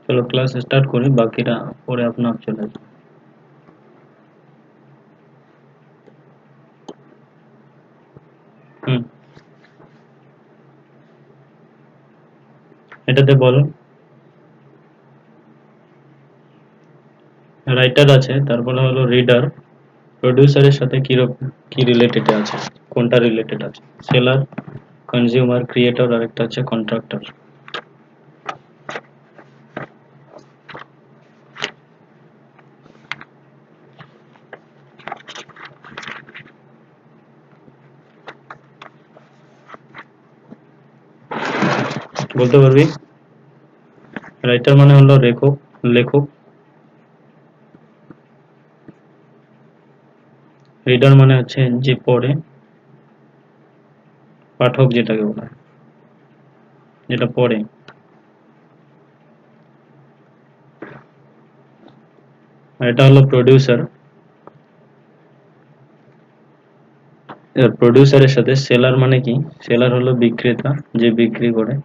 चलो class start करी, बाकीरा परे अपना आप चले আসবে। হুম, এটাতে বলো রাইটার আছে, তারপরে হলো রিডার, প্রোডিউসারের সাথে কি রিলেটেড আছে, কোনটা রিলেটেড আছে, সেলার, কনজিউমার, ক্রিয়েটর, আর একটা আছে কন্ট্রাক্টর। বলতে পারবি? রাইটার মানে হলো লেখক, লেখক। রিডার মানে হচ্ছে যে পড়ে, পাঠক যেটাকে বলা হয়, যেটা পড়ে। আর এটা হলো প্রোডিউসার। এর প্রোডিউসারের সাথে সেলার মানে কি, সেলার হলো বিক্রেতা, যে বিক্রি করে।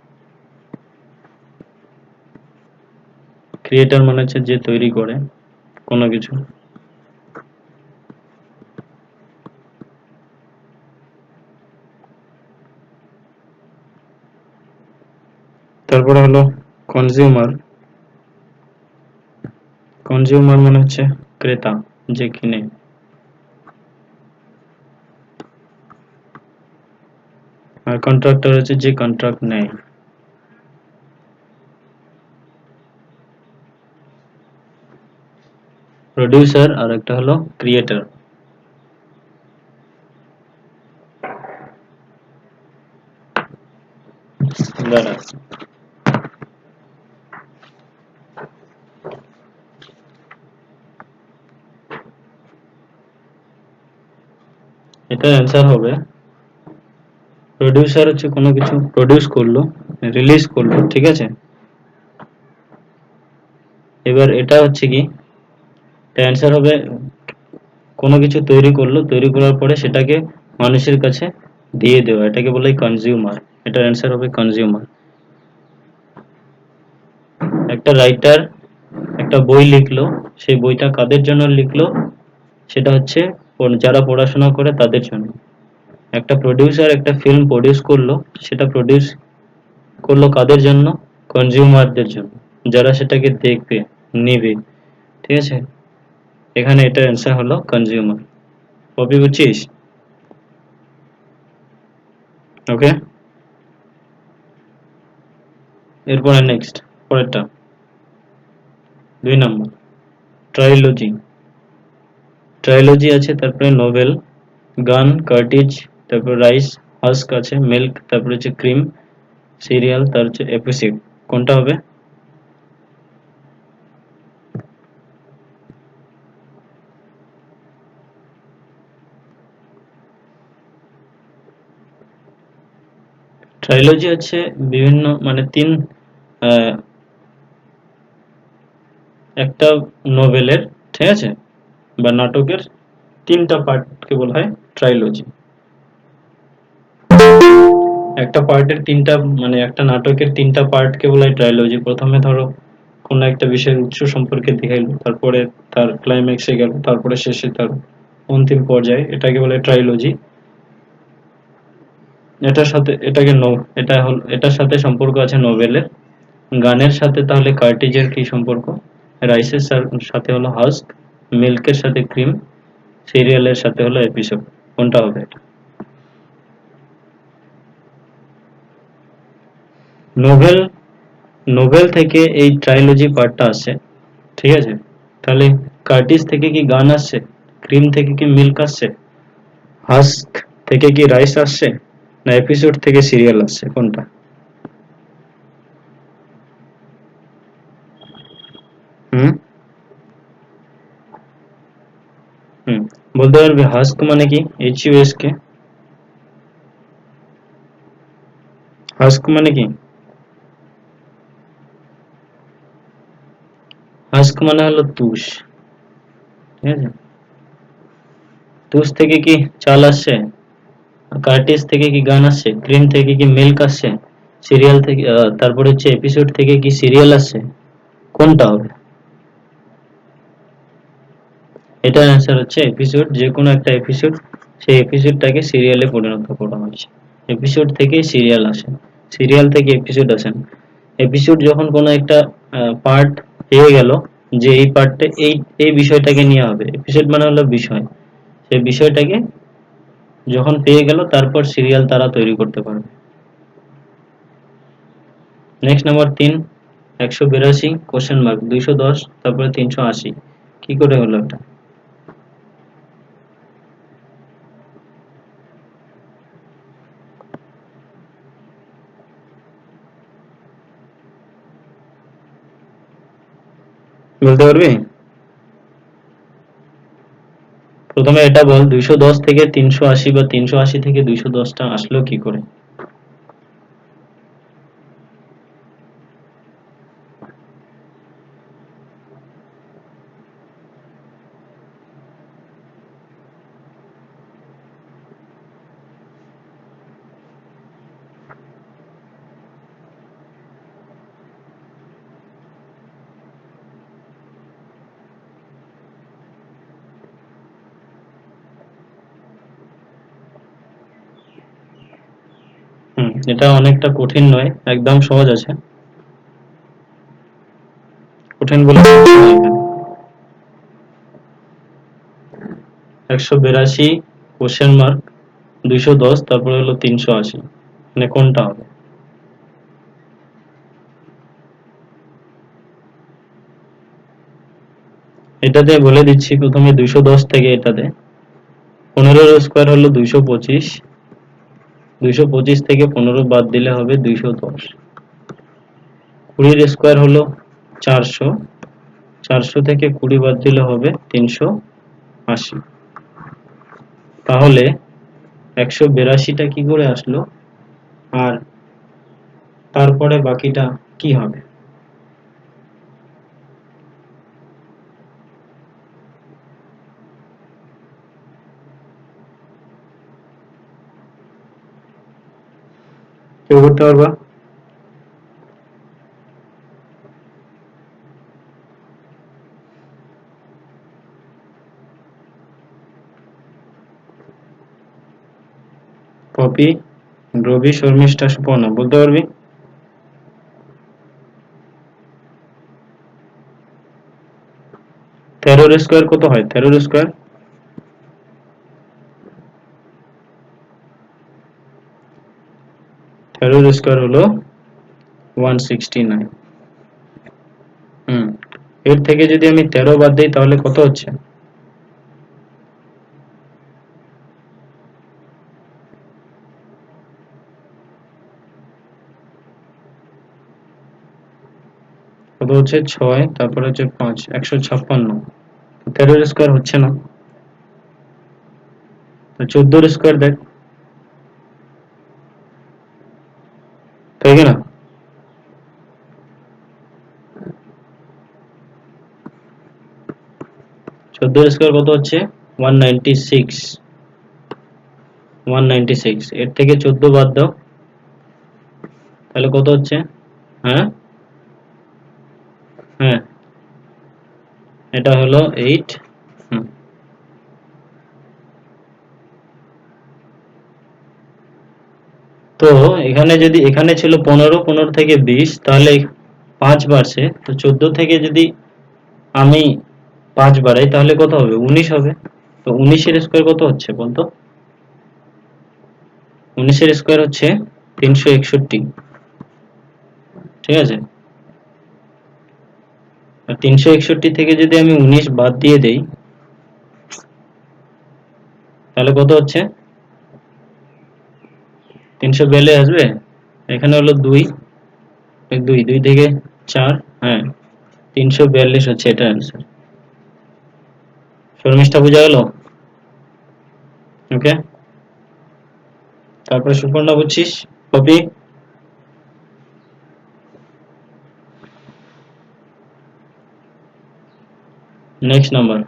ক্রিয়েটর মানে হচ্ছে যে তৈরি করে কোনো কিছু। তারপরে হলো কনজিউমার। কনজিউমার মানে হচ্ছে ক্রেতা, যে কিনে। আর কন্ট্রাক্টর হচ্ছে যে কন্ট্রাক্ট নেয়। প্রোডিউসার আর একটা হলো ক্রিয়েটর। দাঁড়া, এটার অ্যান্সার হবে, প্রোডিউসার হচ্ছে কোনো কিছু প্রডিউস করলো, রিলিজ করলো, ঠিক আছে। এবার এটা হচ্ছে কি, অ্যান্সার হবে কোনো কিছু তৈরি করলো, তৈরি করার পরে সেটাকে মানুষের কাছে দিয়ে দেওয়া, এটাকে বলে কনজিউমার। এটার অ্যান্সার হবে কনজিউমার। একটা রাইটার একটা বই লিখলো, সেই বইটা কাদের জন্য লিখলো, সেটা হচ্ছে যারা পড়াশোনা করে তাদের জন্য। একটা প্রোডিউসার একটা ফিল্ম প্রডিউস করলো, সেটা প্রডিউস করলো কাদের জন্য, কনজিউমারদের জন্য, যারা সেটাকে দেখবে, নিবে, ঠিক আছে। এখানে এটার অ্যান্সার হলো কনজিউমার। কপি বুঝছিস? ওকে, এরপরে নেক্সট, পরেরটা 2 নম্বর, ট্রাইলজি। ট্রাইলজি আছে, তারপরে নোভেল, গান, কার্টিজ, তারপর রাইস, হাস্ক আছে, মিল্ক, তারপরে হচ্ছে ক্রিম, সিরিয়াল, তার হচ্ছে এপিসিড। কোনটা হবে? ট্রাইলজি হচ্ছে বিভিন্ন মানে আহ, একটা নোভেলের, ঠিক আছে, বা নাটকের 3টা পার্টকে বলা হয় ট্রাইলজি। একটা পার্টের 3টা মানে একটা নাটকের 3টা পার্টকে বলা হয় ট্রাইলজি। প্রথমে ধরো কোন একটা বিষয়ের উৎস সম্পর্কে দেখাইলো, তারপরে তার ক্লাইম্যাক্সে গেল, তারপরে শেষে তার অন্তিম পর্যায়ে, এটাকে বলে ট্রাইলজি। এটার সাথে এটাকে এটা হল, এটার সাথে সম্পর্ক আছে নোভেলের। গানের সাথে তাহলে কার্টিজের কি সম্পর্ক, রাইসের সাথে হলো হাস্ক, মিল্কের সাথে ক্রিম, সিরিয়ালের সাথে হলো এপিসোড। কোনটা হবে এটা? নোভেল, নোভেল থেকে এই ট্রাইলজি পার্টটা আসে, ঠিক আছে। তাহলে কার্টিজ থেকে কি গান আসছে, ক্রিম থেকে কি মিল্ক আসছে, হাস্ক থেকে কি রাইস আসছে, না এপিসোড থেকে সিরিয়াল আসছে, কোনটা? হুম, হুম, বলতে পারবি হাস্ক মানে কি, HUSK? হাস্ক মানে কি? হাস্ক মানে হলো তুষ, ঠিক আছে। তুষ থেকে কি চাল আসছে, কার্টিজ থেকে কি গান আসছে, ক্রিম থেকে কি মিল্ক আসছে, সিরিয়াল থেকে তারপরে হচ্ছে এপিসোড থেকে কি সিরিয়াল আসছে, কোনটা হবে? এটার অ্যান্সার হচ্ছে এপিসোড। যে কোনো একটা এপিসোড, সেই এপিসোডটাকে সিরিয়ালে পরিণত করা হয়েছে। এপিসোড থেকেই সিরিয়াল আসে, সিরিয়াল থেকে এপিসোড আসে না। এপিসোড যখন কোনো একটা পার্ট পেয়ে গেল, যে এই পার্টটা এই এই বিষয়টাকে নিয়ে হবে, এপিসোড মানে হলো বিষয়, সেই বিষয়টাকে যখন পেয়ে গেল তারপর সিরিয়াল তারা তৈরি করতে পারবে। নেক্সট নাম্বার 3, 182 কোশ্চেন মার্ক 210 তারপরে 380, কি করে হলো এটা? বলতে পারবি? প্রথমে এটা বল, 210 থেকে 380 বা 380 থেকে 210টা আসলো কি করে? এটা অনেকটা কঠিন নয়, একদম সহজ আছে, কঠিন বলে কিছু নেই এখানে। 182 কোশ্চেন মার্ক 210 তারপরে হলো 380, মানে কোনটা হবে? এটাতে বলে দিচ্ছি, প্রথমে 210 থেকে এটাতে 15 স্কোয়ার হলো 225, 225 থেকে 15 বাদ দিলে হবে 210, 20 স্কোয়ার হলো 400, 400 থেকে 20 বাদ দিলে হবে 380। তাহলে 182টা কি করে আসলো, আর তারপরে বাকিটা কি হবে? কেউ করতে পারবা? পপি, রবি, শর্মিষ্ঠা, সুপর্ণা, বলতে পারবি? 13 স্কোয়ার কত হয়? 13 স্কোয়ার, 13 স্কোয়ার হলো 169। এর থেকে যদি আমি 13 বাদ দিই তাহলে কত হচ্ছে? কত হচ্ছে? 6, তারপরে হচ্ছে 5, 156। 13 স্কোয়ার হচ্ছে না, তো 14 স্কোয়ার দেখ, তাই কি না? 14 স্কোয়ার কত হচ্ছে? 196, 196। এর থেকে 14 বাদ দাও, তাহলে কত হচ্ছে? হ্যাঁ, হ্যাঁ, এটা হলো 8। তো এখানে যদি এখানে ছিল 15, 15 থেকে 20, তাহলে 5 বাড়ছে, তো 14 থেকে যদি আমি 5 বাড়াই তাহলে কত হবে? 19 হবে। তো 19 এর স্কোয়ার কত হচ্ছে বলতো? 19 এর স্কোয়ার হচ্ছে 361, ঠিক আছে? আর 361 থেকে যদি আমি 19 বাদ দিয়ে দেই তাহলে কত হচ্ছে? 342 আসবে। এখানে হলো 2, 2, 2 থেকে 4, হ্যাঁ, 342 হচ্ছে এটা অ্যান্সার। শর্মিষ্ঠা বোঝা গেল? ওকে, তারপরে সুপর্ণা বুঝছিস? কপি। নেক্সট নাম্বার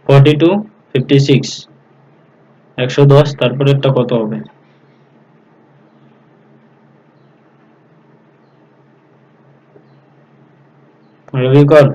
42, 56, 110 তারপরে একটা কত হবে? রিভিউ কর।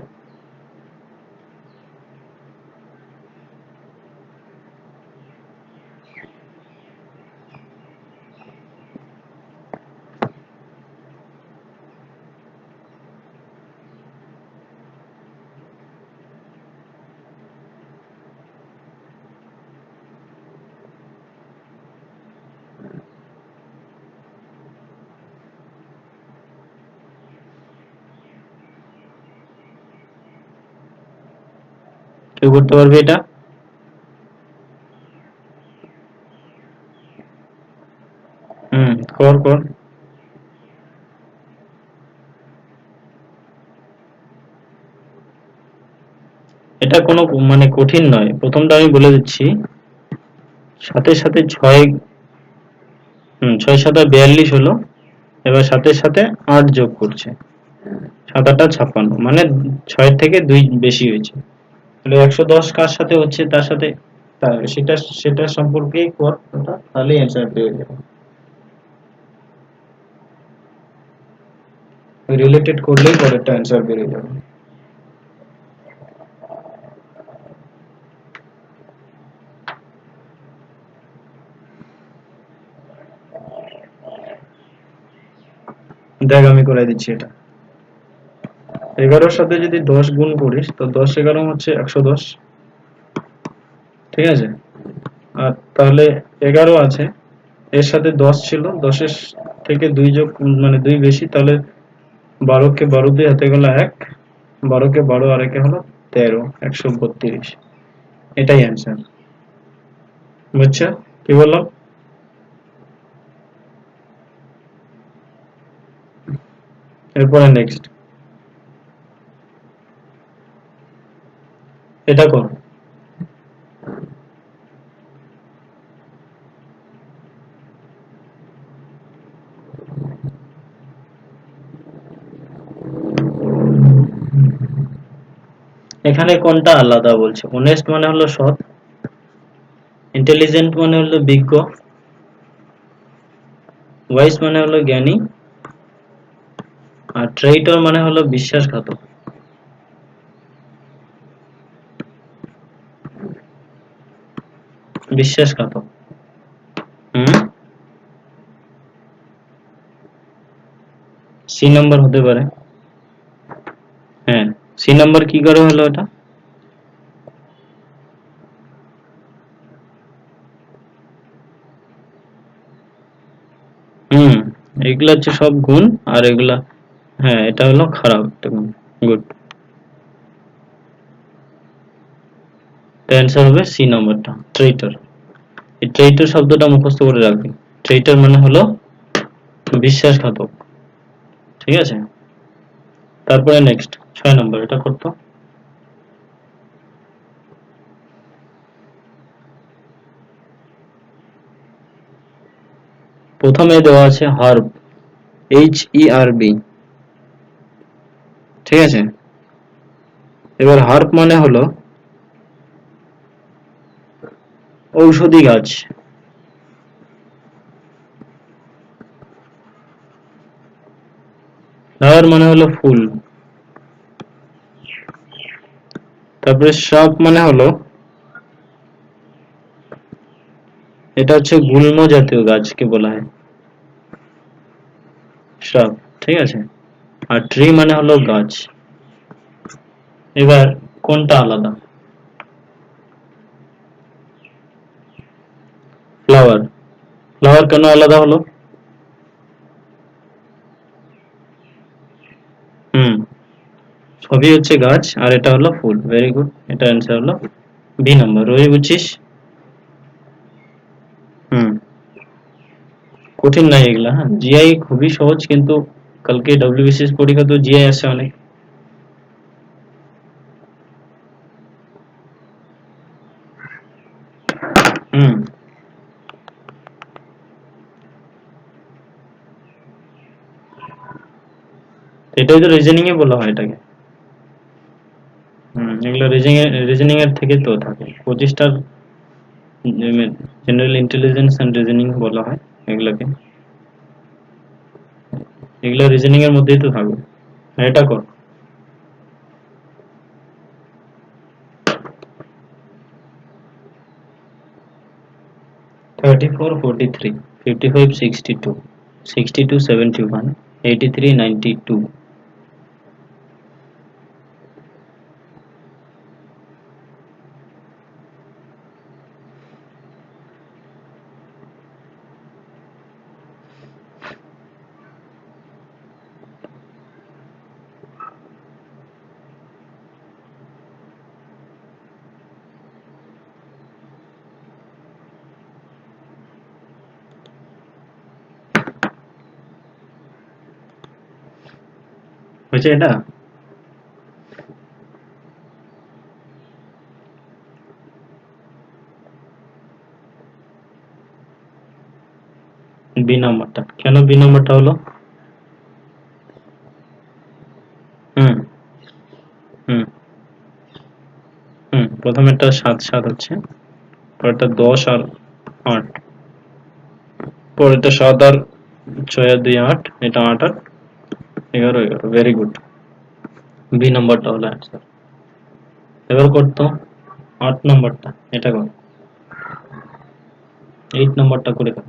কেউ করতে পারবে এটা? কর কর। এটা কোনো মানে কঠিন নয়, প্রথমটা আমি বলে দিচ্ছি। সাথে সাথে ছয়, 6 7 42 হলো। এবার সাথে সাথে 8 যোগ করছে, 7 8 56, মানে 6 থেকে 2 বেশি হয়েছে। তাহলে 110 কার সাথে হচ্ছে তার সাথে, সেটা সেটা সম্পর্কেই কর ওটা, তাহলেই অ্যান্সার পেয়ে যাবে। রিলেটেড করলেই পরেরটা অ্যান্সার বেরিয়ে যাবে। দেখ আমি করে দিচ্ছি এটা। 11-র সাথে যদি 10 গুণ করিস তো 10 11 হচ্ছে 110, ঠিক আছে। আর তাহলে 11 আছে, এর সাথে 10 ছিল, 10-এর থেকে 2 যোগ মানে 2 বেশি, তাহলে 12-কে 12 দিয়ে হাতে গেল 1, 12-কে 12 আর একে হলো 13, 132। এটাই অ্যান্সার। বুঝছো কি বললাম? এরপরে নেক্সট এটা কর। এখানে কোনটা আলাদা বলছে? অনেস্ট মানে হলো সৎ, ইন্টেলিজেন্ট মানে হলো বিজ্ঞ, ওয়াইস মানে হলো জ্ঞানী, আর ট্রেইটর মানে হলো বিশ্বাসঘাতক। বিশ্বাসঘাতক। হুম, সি নাম্বার হতে পারে। হ্যাঁ, সি নাম্বার কি করে হলো এটা? হুম, এগুলা হচ্ছে সব গুণ, আর এগুলা, হ্যাঁ এটা হলো খারাপ একটা গুণ। গুড। অ্যান্সার হবে সি নাম্বারটা, ট্রেইটর। এই ট্রেইটর শব্দটা মুখস্থ করে রাখবি। ট্রেইটর মানে হলো বিশ্বাসঘাতক, ঠিক আছে। তারপরে নেক্সট 6 নম্বর, এটা করতো। প্রথমে দেওয়া আছে হার্ব, HERB, ঠিক আছে। এবার হার্ব মানে হলো ঔষধি গাছ। ফ্লাওয়ার মানে হলো ফুল। তারপরে শ্রাব মানে হলো, এটা হচ্ছে গুল্ম জাতীয় গাছকে বলা হয় শ্রাব, ঠিক আছে। আর ট্রি মানে হলো গাছ। এবার কোনটা আলাদা? ফ্লাওয়ার। ফ্লাওয়ার কেন আলাদা হলো? হুম, সবই হচ্ছে গাছ আর এটা হলো ফুল। ভেরি গুড, এটা অ্যান্সার হলো বি নাম্বার। ওই বুঝছিস? হুম, কঠিন নাই এগুলা। হ্যাঁ, জিআই খুবই সহজ, কিন্তু কালকে ডব্লিউবিসিএস পরীক্ষা তো জিআই আসছে অনেক। হুম, এটাই তো রিজনিং এ বলা হয় এটাকে। এগুলো রিজনিং এর থেকে তো থাকে 25টার, জেনারেল ইন্টেলিজেন্স এন্ড রিজনিং বলা হয় এগুলোকে। এগুলো রিজনিং এর মধ্যেই তো থাকবে। এটা কর। 34 43 55 62 62 71 83 92 হয়েছে এটা? বি নাম্বারটা কেন বি নাম্বারটা হলো? হুম হুম হুম প্রথমেরটা 7 7 হচ্ছে, পরেরটা 10 আর 8, পরেরটা 7 আর 6 আর 2 8, এটা 8 আর 11 11, ভেরি গুড। বি নাম্বারটা হলো অ্যান্সার। এবার করতো 8 নাম্বারটা, এটা কর, 8 নাম্বারটা করে দাও।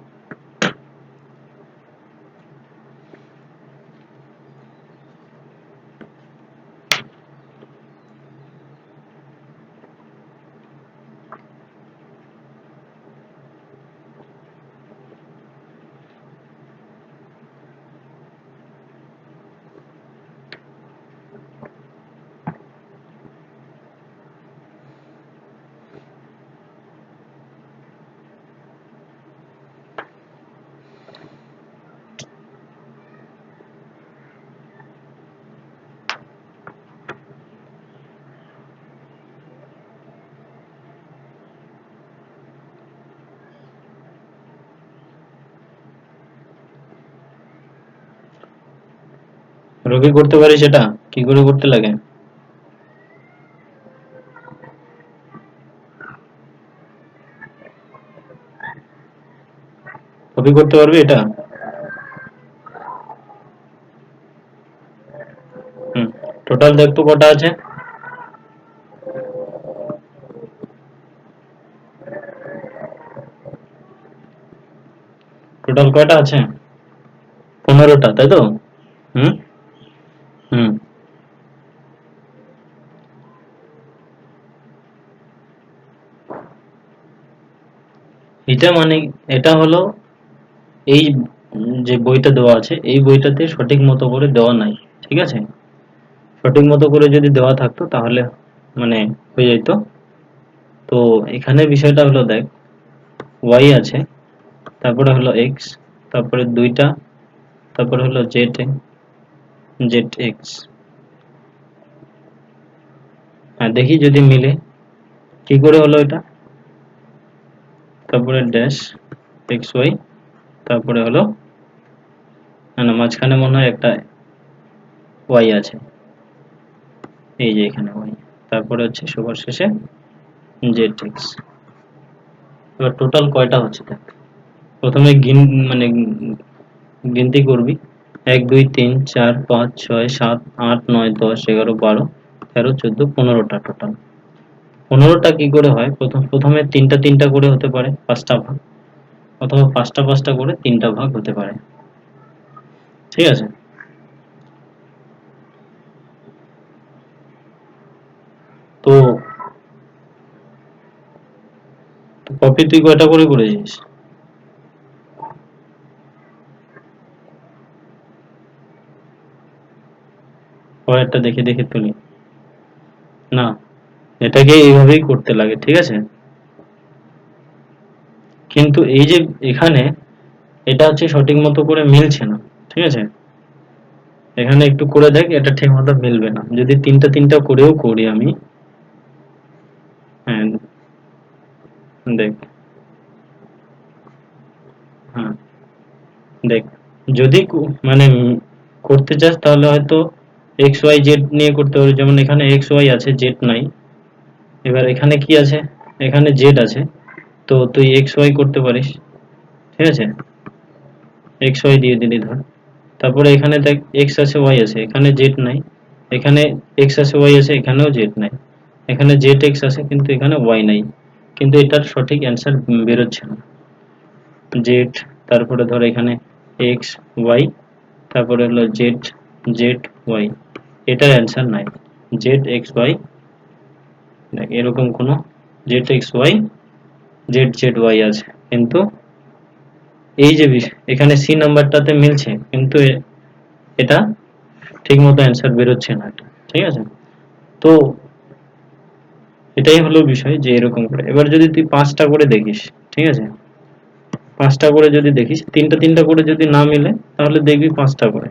রবি করতে পারি সেটা কি করে করতে লাগে? রবি করতে পারবি এটা? হুম, টোটাল দেখ তো কটা আছে। টোটাল কয়টা আছে? 15টা, তাই তো? হুম হুম এটা মানে, এটা হলো এই যে বইটা দেওয়া আছে এই বইটাতে সঠিক মতো করে দেওয়া নাই, ঠিক আছে? সঠিক মতো করে যদি দেওয়া থাকতো তাহলে মানে হয়ে যেত। তো এখানে বিষয়টা হলো দেখ, y আছে, তারপরে হলো x, তারপরে দুইটা, তারপরে হলো zx। হ্যাঁ দেখি যদি মিলে, কি করে হলো এটা? তারপরে ড্যাশ xy, তারপরে হলো না না মাঝখানে মনে হয় একটা y আছে, এই যে এখানে y, তারপরে হচ্ছে সবার শেষে zx। এবার টোটাল কয়টা হচ্ছে দেখ, প্রথমে মানে গিনতি করবি, 1 2 3 4 5 6 7 8 9 10 11 12 13 14 15টা টোটাল। 15টা কি করে হয়, প্রথমে তিনটা তিনটা করে হতে পারে 5টা ভাগ, অথবা 5টা 5টা করে 3টা ভাগ হতে পারে, ঠিক আছে? তো কপি তুই কয়টা করে করেছিস? পরেরটা দেখে দেখে তুলি। না, এটাকে এইভাবেই করতে লাগে, ঠিক আছে? কিন্তু এই যে এখানে এটা হচ্ছে সঠিক মতো করে মিলছে না, ঠিক আছে? এখানে একটু করে দেখ, এটা ঠিক মতো মিলবে না যদি তিনটা তিনটা করেও করি আমি। হ্যাঁ দেখ, হ্যাঁ দেখ, যদি মানে করতে চাস তাহলে হয়তো এক্স ওয়াই জেড নিয়ে করতে পারবি, যেমন এখানে এক্স ওয়াই আছে, জেড নাই। এবার এখানে কি আছে, এখানে জেড আছে, তো তুই এক্স ওয়াই করতে পারিস, ঠিক আছে? এক্স ওয়াই দিয়ে দিলি ধর, তারপরে এখানে দেখ এক্স আছে ওয়াই আছে, এখানে জেড নাই, এখানে এক্স আছে ওয়াই আছে, এখানেও জেড নাই, এখানে জেড এক্স আছে কিন্তু এখানে ওয়াই নাই, কিন্তু এটার সঠিক অ্যান্সার বেরোচ্ছে না। জেড, তারপরে ধর এখানে এক্স ওয়াই, তারপরে হলো জেড, জেড ওয়াই, এটার অ্যান্সার নাই। জেড এক্স ওয়াই, দেখ এরকম কোনো Z X Y Z Z Y আছে, কিন্তু এই যে এখানে সি নাম্বারটাতে মিলছে, কিন্তু এটা ঠিক মতো অ্যান্সার বেরোচ্ছে না এটা, ঠিক আছে? তো এটাই হলো বিষয় যে এরকম করে। এবার যদি তুই 5টা করে দেখিস, ঠিক আছে, 5টা করে যদি দেখিস, তিনটা তিনটা করে যদি না মিলে তাহলে দেখবি 5টা করে,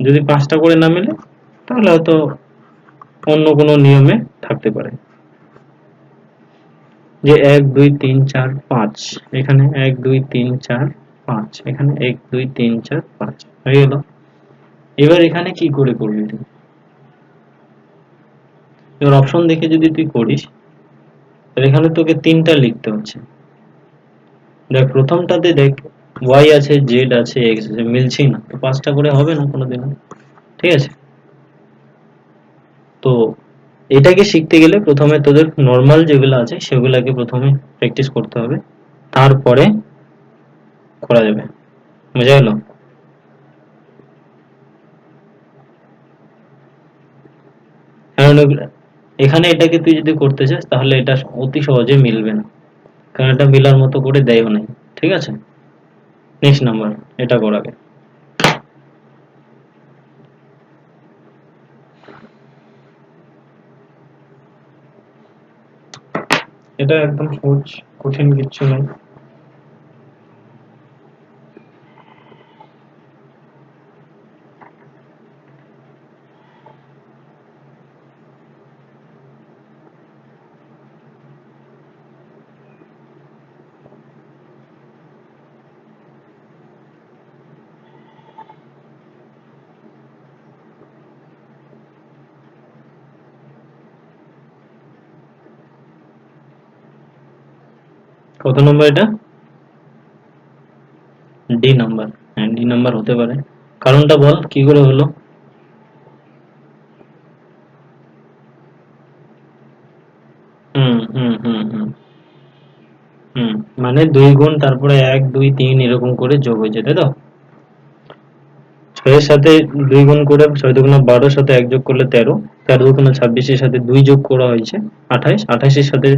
যদি 5টা করে না মিলে তাহলে হয়তো অন্য কোনো নিয়মে থাকতে পারে। যে 1 2 3 4 5, এখানে 1 2 3 4 5, এখানে 1 2 3 4 5 হয়ে গেল। এবার এখানে কি করে করবি তুই? এবার অপশন দেখে যদি তুই করিস, তাহলে এখানে তোকে 3টা লিখতে হচ্ছে। দেখ প্রথমটাতে দেখ ওয়াই আছে, জেড আছে, এক্স আছে, মিলছেই না, তো 5টা করে হবে না কোনোদিনও, ঠিক আছে? তো এটাকে শিখতে গেলে প্রথমে তোদের নর্মাল যেগুলো আছে সেগুলোকে প্রথমে প্র্যাকটিস করতে হবে, তারপরে করা যাবে। বোঝা গেল? কারণ এখানে এটাকে তুই যদি করতে চাস তাহলে এটা অতি সহজে মিলবে না, কারণ এটা মিলার মতো করে দেয়ও নাই, ঠিক আছে? নেক্সট নাম্বার, এটা কর আগে। এটা একদম সহজ, কঠিন কিচ্ছু নাই। কত নম্বর এটা? D number. হ্যাঁ, ডি নাম্বার হতে পারে। কারণটা বল কি করে হলো? হুম হুম হুম হুম হুম, মানে 2 গুণ তারপরে 1 2 3 এরকম করে যোগ হয়েছে, তাই তো? 6 এর সাথে 2 গুণ করে 6 2 12, সাথে 1 যোগ করলে 13, 13 2 26, এর সাথে 2 যোগ করা হয়েছে 28, 28 এর সাথে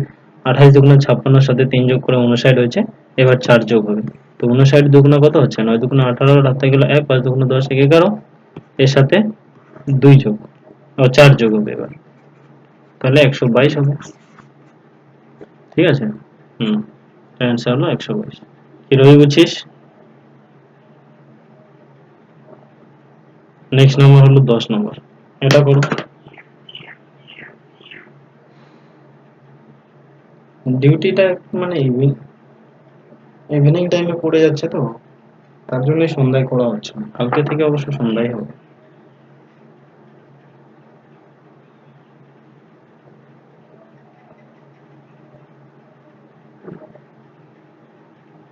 28 2 56, সাথে 3 যোগ করে 59 হয়েছে। এবার 4 যোগ হবে, তো 59 দুগুণা কত হচ্ছে? 9 2 18, হাতে গেল 1, 5 2 10 1 11, এর সাথে 2 যোগ ও 4 যোগ হবে এবার, তাহলে 122 হবে, ঠিক আছে? হুম, অ্যান্সার হলো 122। কি রবি বুঝছিস? নেক্সট নাম্বার হলো 10 নম্বর, এটা করো। ডিউটিটা মানে ইভিনিং টাইমে পড়ে যাচ্ছে, তো তার জন্যই সন্ধ্যায় করা হচ্ছে না। কালকে থেকে অবশ্য সন্ধ্যায় হবে।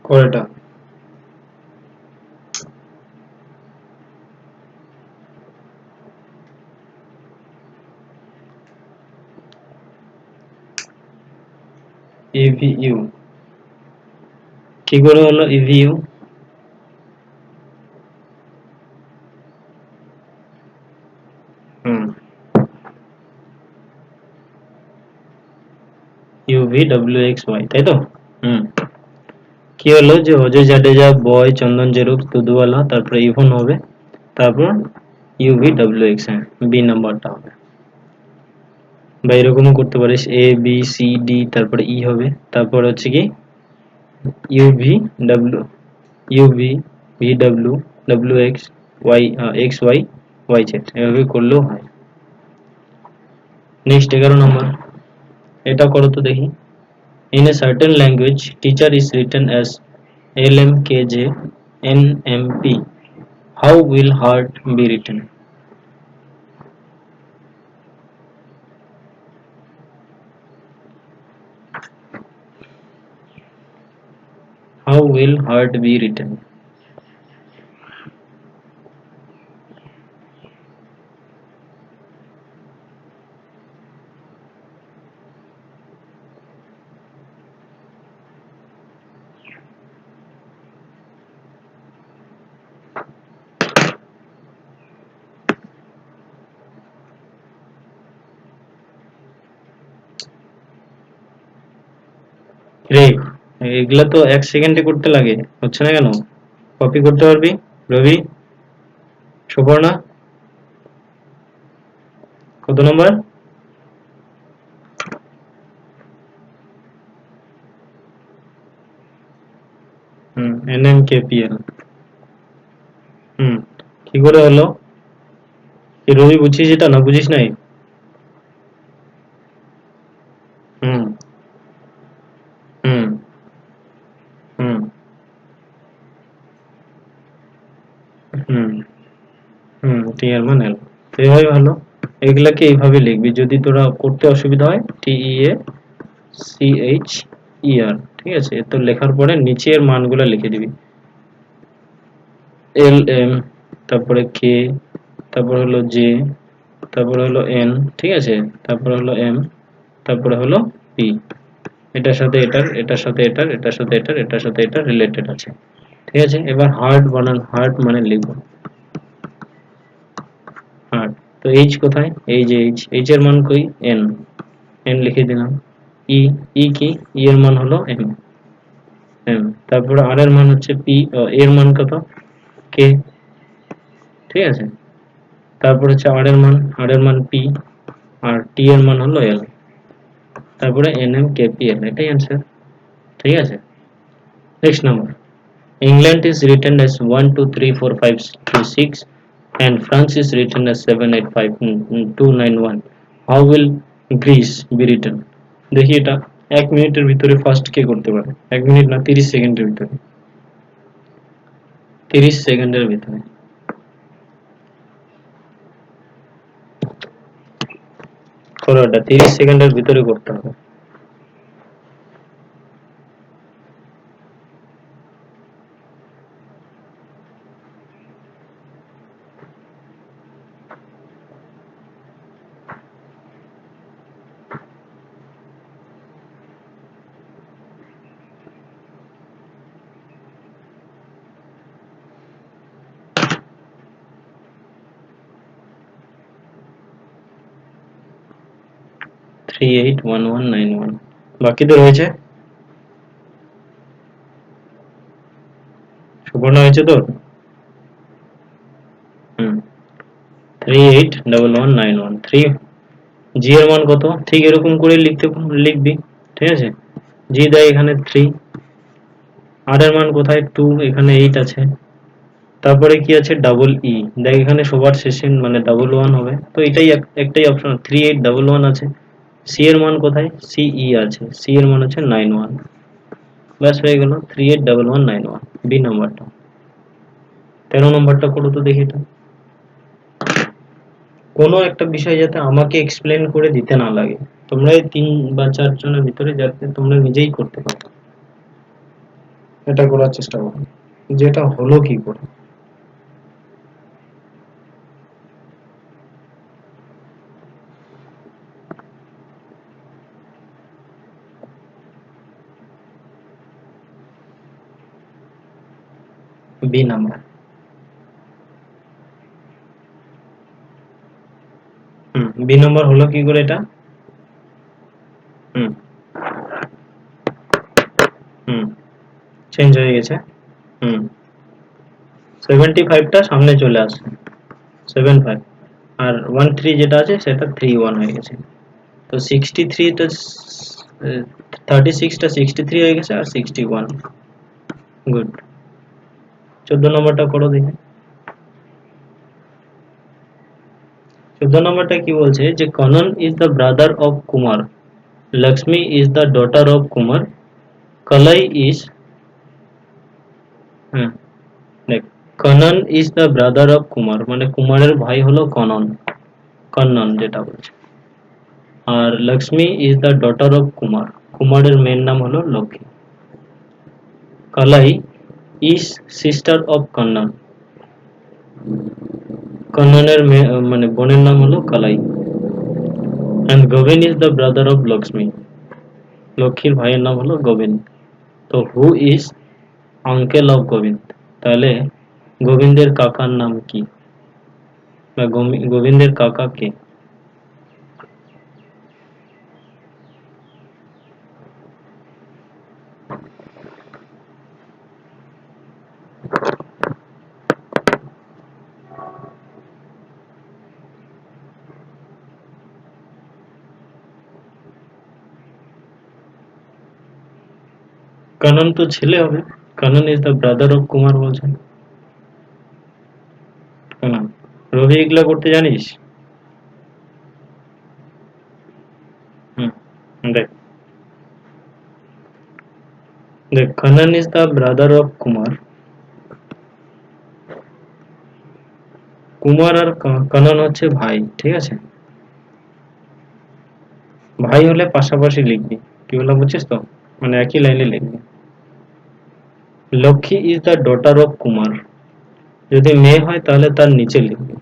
কয়টা? ইভিইউ, কি করে হলো ইভিইউ? হুম, ইউভি ডব্লিউ এক্স ওয়াই, তাই তো? হুম, কি হলো যে অজয় জাডেজা, বয়, চন্দন জেরুপ, দুদুয়ালা, তারপরে ইভন হবে, তারপর ইউভি ডব্লিউ এক্স, হ্যাঁ, বি নাম্বারটা হবে। বা এরকমও করতে পারিস এ বি সি ডি, তারপরে ই হবে, তারপর হচ্ছে কি U V W, U V V W W X Y, X Y Y Z, এভাবে করলেও হয়। নেক্সট 11 নম্বর, এটা করো তো দেখি। In a certain language, teacher is written as LMKJ NMP. How will heart be written? How will heart be written? রে, এগুলা তো 1 সেকেন্ডে করতে লাগে, হচ্ছে না কেন? কপি করতে পারবি? রবি, সুপর্ণা, কত নম্বর? NMKPL। হুম, কি করে হলো? কি রবি বুঝছিস এটা না বুঝিস নাই? হুম, হুম, হুম, হুম, হুম, টি এর মান এল। তো এইভাবে ভালো, এগুলাকে এইভাবে লিখবি যদি তোরা করতে অসুবিধা হয়। TEACHER, ঠিক আছে? তো লেখার পরে নিচের মানগুলো লিখে দিবি। LM, তারপরে কে, তারপর হলো জে, তারপরে হলো এন, ঠিক আছে? তারপরে হলো এম, তারপরে হলো পি। এটার সাথে এটার, এটার সাথে এটার, এটার সাথে এটার, এটার সাথে এটার রিলেটেড আছে, ঠিক আছে? এবার হার্ট বানান, হার্ট মানে লিখবো হার্ট। তো এইচ কোথায়? এই যে এইচ, এইচ এর মান কই? এন, এন লিখে দিলাম। ই, ই কি? ই এর মান হলো এম, এম। তারপরে আর এর মান হচ্ছে পি, এর মান কত? কে, ঠিক আছে? তারপর হচ্ছে আর এর মান, আর এর মান পি, আর টি এর মান হলো এল। তারপরে N M K P L, এটাই অ্যান্সার, ঠিক আছে? Next number, England is written as 1 2 3 4 5 2 6 and France is written as 7 8 5 2 9 1. How will Greece be written? দেখি এটা 1 মিনিটের ভিতরে ফার্স্ট কে করতে পারে? 1 মিনিট না, 30 সেকেন্ডের ভিতরে, 30 সেকেন্ডের ভিতরে করো এটা, 30 সেকেন্ডের ভিতরে করতে হবে। Three eight one one nine one, বাকিদের হয়েছে? সুবর্ণ হয়েছে তোর? হুম, 381191 থ্রি। জি এর মান কত? ঠিক এরকম করে লিখবি, ঠিক আছে? জি দেয় এখানে 3, আর এর মান কোথায়? 2, এখানে 8 আছে। তারপরে কি আছে? ডাবল ই, দেখ এখানে সবার শেষে মানে ডাবল ওয়ান হবে, তো এটাই একটাই অপশন, 3811 আছে। সি এর মান কোথায়? সিই আছে, সি এর মান হচ্ছে 91। ব্যাস হয়ে গেল, 381191, বি নাম্বারটা। 13 নম্বরটা করো তো দেখি এটা। কোনো একটা বিষয় যাতে আমাকে এক্সপ্লেন করে দিতে না লাগে, তোমরা এই 3 বা 4 জনের ভিতরে যাতে তোমরা নিজেই করতে পারো, এটা করার চেষ্টা করো। যেটা হলো কি করে? B number. বি নাম্বার হলো কি করে এটা? হুম, হুম, চেঞ্জ হয়ে গেছে। হুম, 75টা সামনে চলে আসছে, 75, আর 13 যেটা আছে সেটা 31 হয়ে গেছে। তো 63টা, 36টা 63 হয়ে গেছে, আর 61। গুড। 14 নম্বরটা করো দেখি। 14 নম্বরটা কি বলছে যে Kannan is the brother of Kumar, Lakshmi is the daughter of Kumar, Kalai is, হ্যাঁ দেখ, Kannan is the brother of Kumar মানে কুমারের ভাই হলো কনন, কন্নন যেটা বলছে। আর Lakshmi is the daughter of Kumar, কুমারের মেয়ের নাম হলো Lakshmi. Kalai is sister of Kannan, কন্ননের মেয়ে মানে বোনের নাম হলো Kalai. And Govind is the brother of Lakshmi, লক্ষ্মীর ভাইয়ের নাম হলো গোবিন্দ। তো who is uncle of Govinda, তাহলে গোবিন্দের কাকার নাম কি, বা গোবিন্দের কাকা কে? কানন তো ছেলে হবে, Kannan is the brother of Kumar বলছেন। কানন, রবি এগুলা করতে জানিস? হুম, দেখ দেখ, Kannan is the brother of Kumar. Kumar আর কানন হচ্ছে ভাই, ঠিক আছে? ভাই হলে পাশাপাশি লিখবি, কি বলা বুঝছিস তো, মানে একই লাইনে লিখবি। Lakshmi is the daughter of Kumar, যদি মেয়ে হয় তাহলে তার নিচে লিখবি।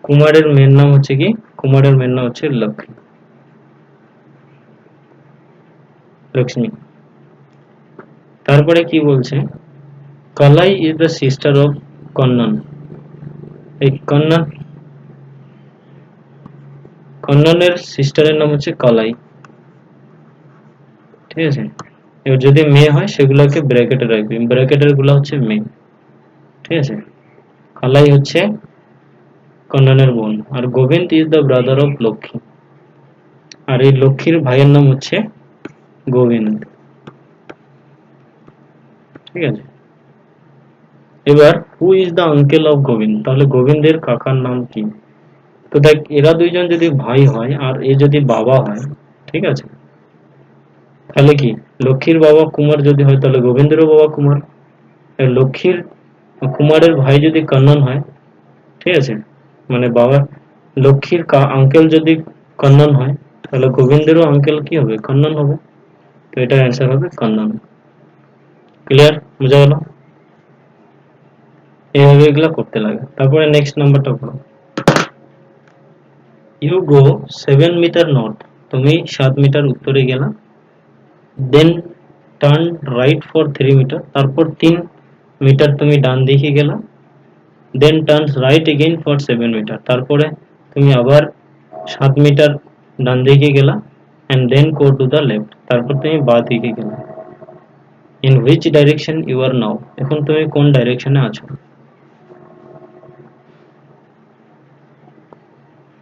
কুমারের মেয়ের নাম হচ্ছে কি? কুমারের মেয়ের নাম হচ্ছে লক্ষ্মী, লক্ষ্মী। তারপরে কি বলছে, কালাই ইজ দ্য সিস্টার অফ কন্নন। এই কন্ননের সিস্টারের নাম হচ্ছে কালাই, ঠিক আছে? এবার যদি মেয়ে হয় সেগুলোকে ব্র্যাকেটে রাখবি, ব্র্যাকেটের গুলো হচ্ছে মেয়ে, ঠিক আছে? কালাই হচ্ছে কন্ননের বোন, আর Govind is the brother of Lakshmi, আর এই লক্ষ্মীর ভাইয়ের নাম হচ্ছে গোবিন্দ, ঠিক আছে? এবার who is the uncle of Govinda, তাহলে গোবিন্দের কাকার নাম কি? তো দেখ, এরা দুইজন যদি ভাই হয় আর এ যদি বাবা হয়, ঠিক আছে, তাহলে কি লক্ষ্মীর বাবা কুমার যদি হয় তাহলে গোবিন্দেরও বাবা কুমার। আর লক্ষ্মীর কুমারের ভাই যদি কন্নন হয়, ঠিক আছে, মানে বাবা, লক্ষ্মীর আঙ্কেল যদি কন্নন হয় তাহলে গোবিন্দেরও আঙ্কেল কি হবে? কন্নন হবে। তো এটার অ্যান্সার হবে কন্নন। ক্লিয়ার? বোঝা গেল? এইভাবে এগুলা করতে লাগে। তারপরে নেক্সট নাম্বারটা পড়ো। ইউ গো 7 মিটার নর্থ, তুমি 7 মিটার উত্তরে গেলা। Then turn right for 3 metre, তারপর 3 মিটার তুমি ডান দিকে গেলা। Then turn right again for 7 metre, তারপরে তুমি আবার 7 মিটার ডান দিকে গেলা। And then go to the left, তারপর তুমি বাঁ দিকে গেলা। In which direction you are now, এখন তুমি কোন ডাইরেকশনে আছো?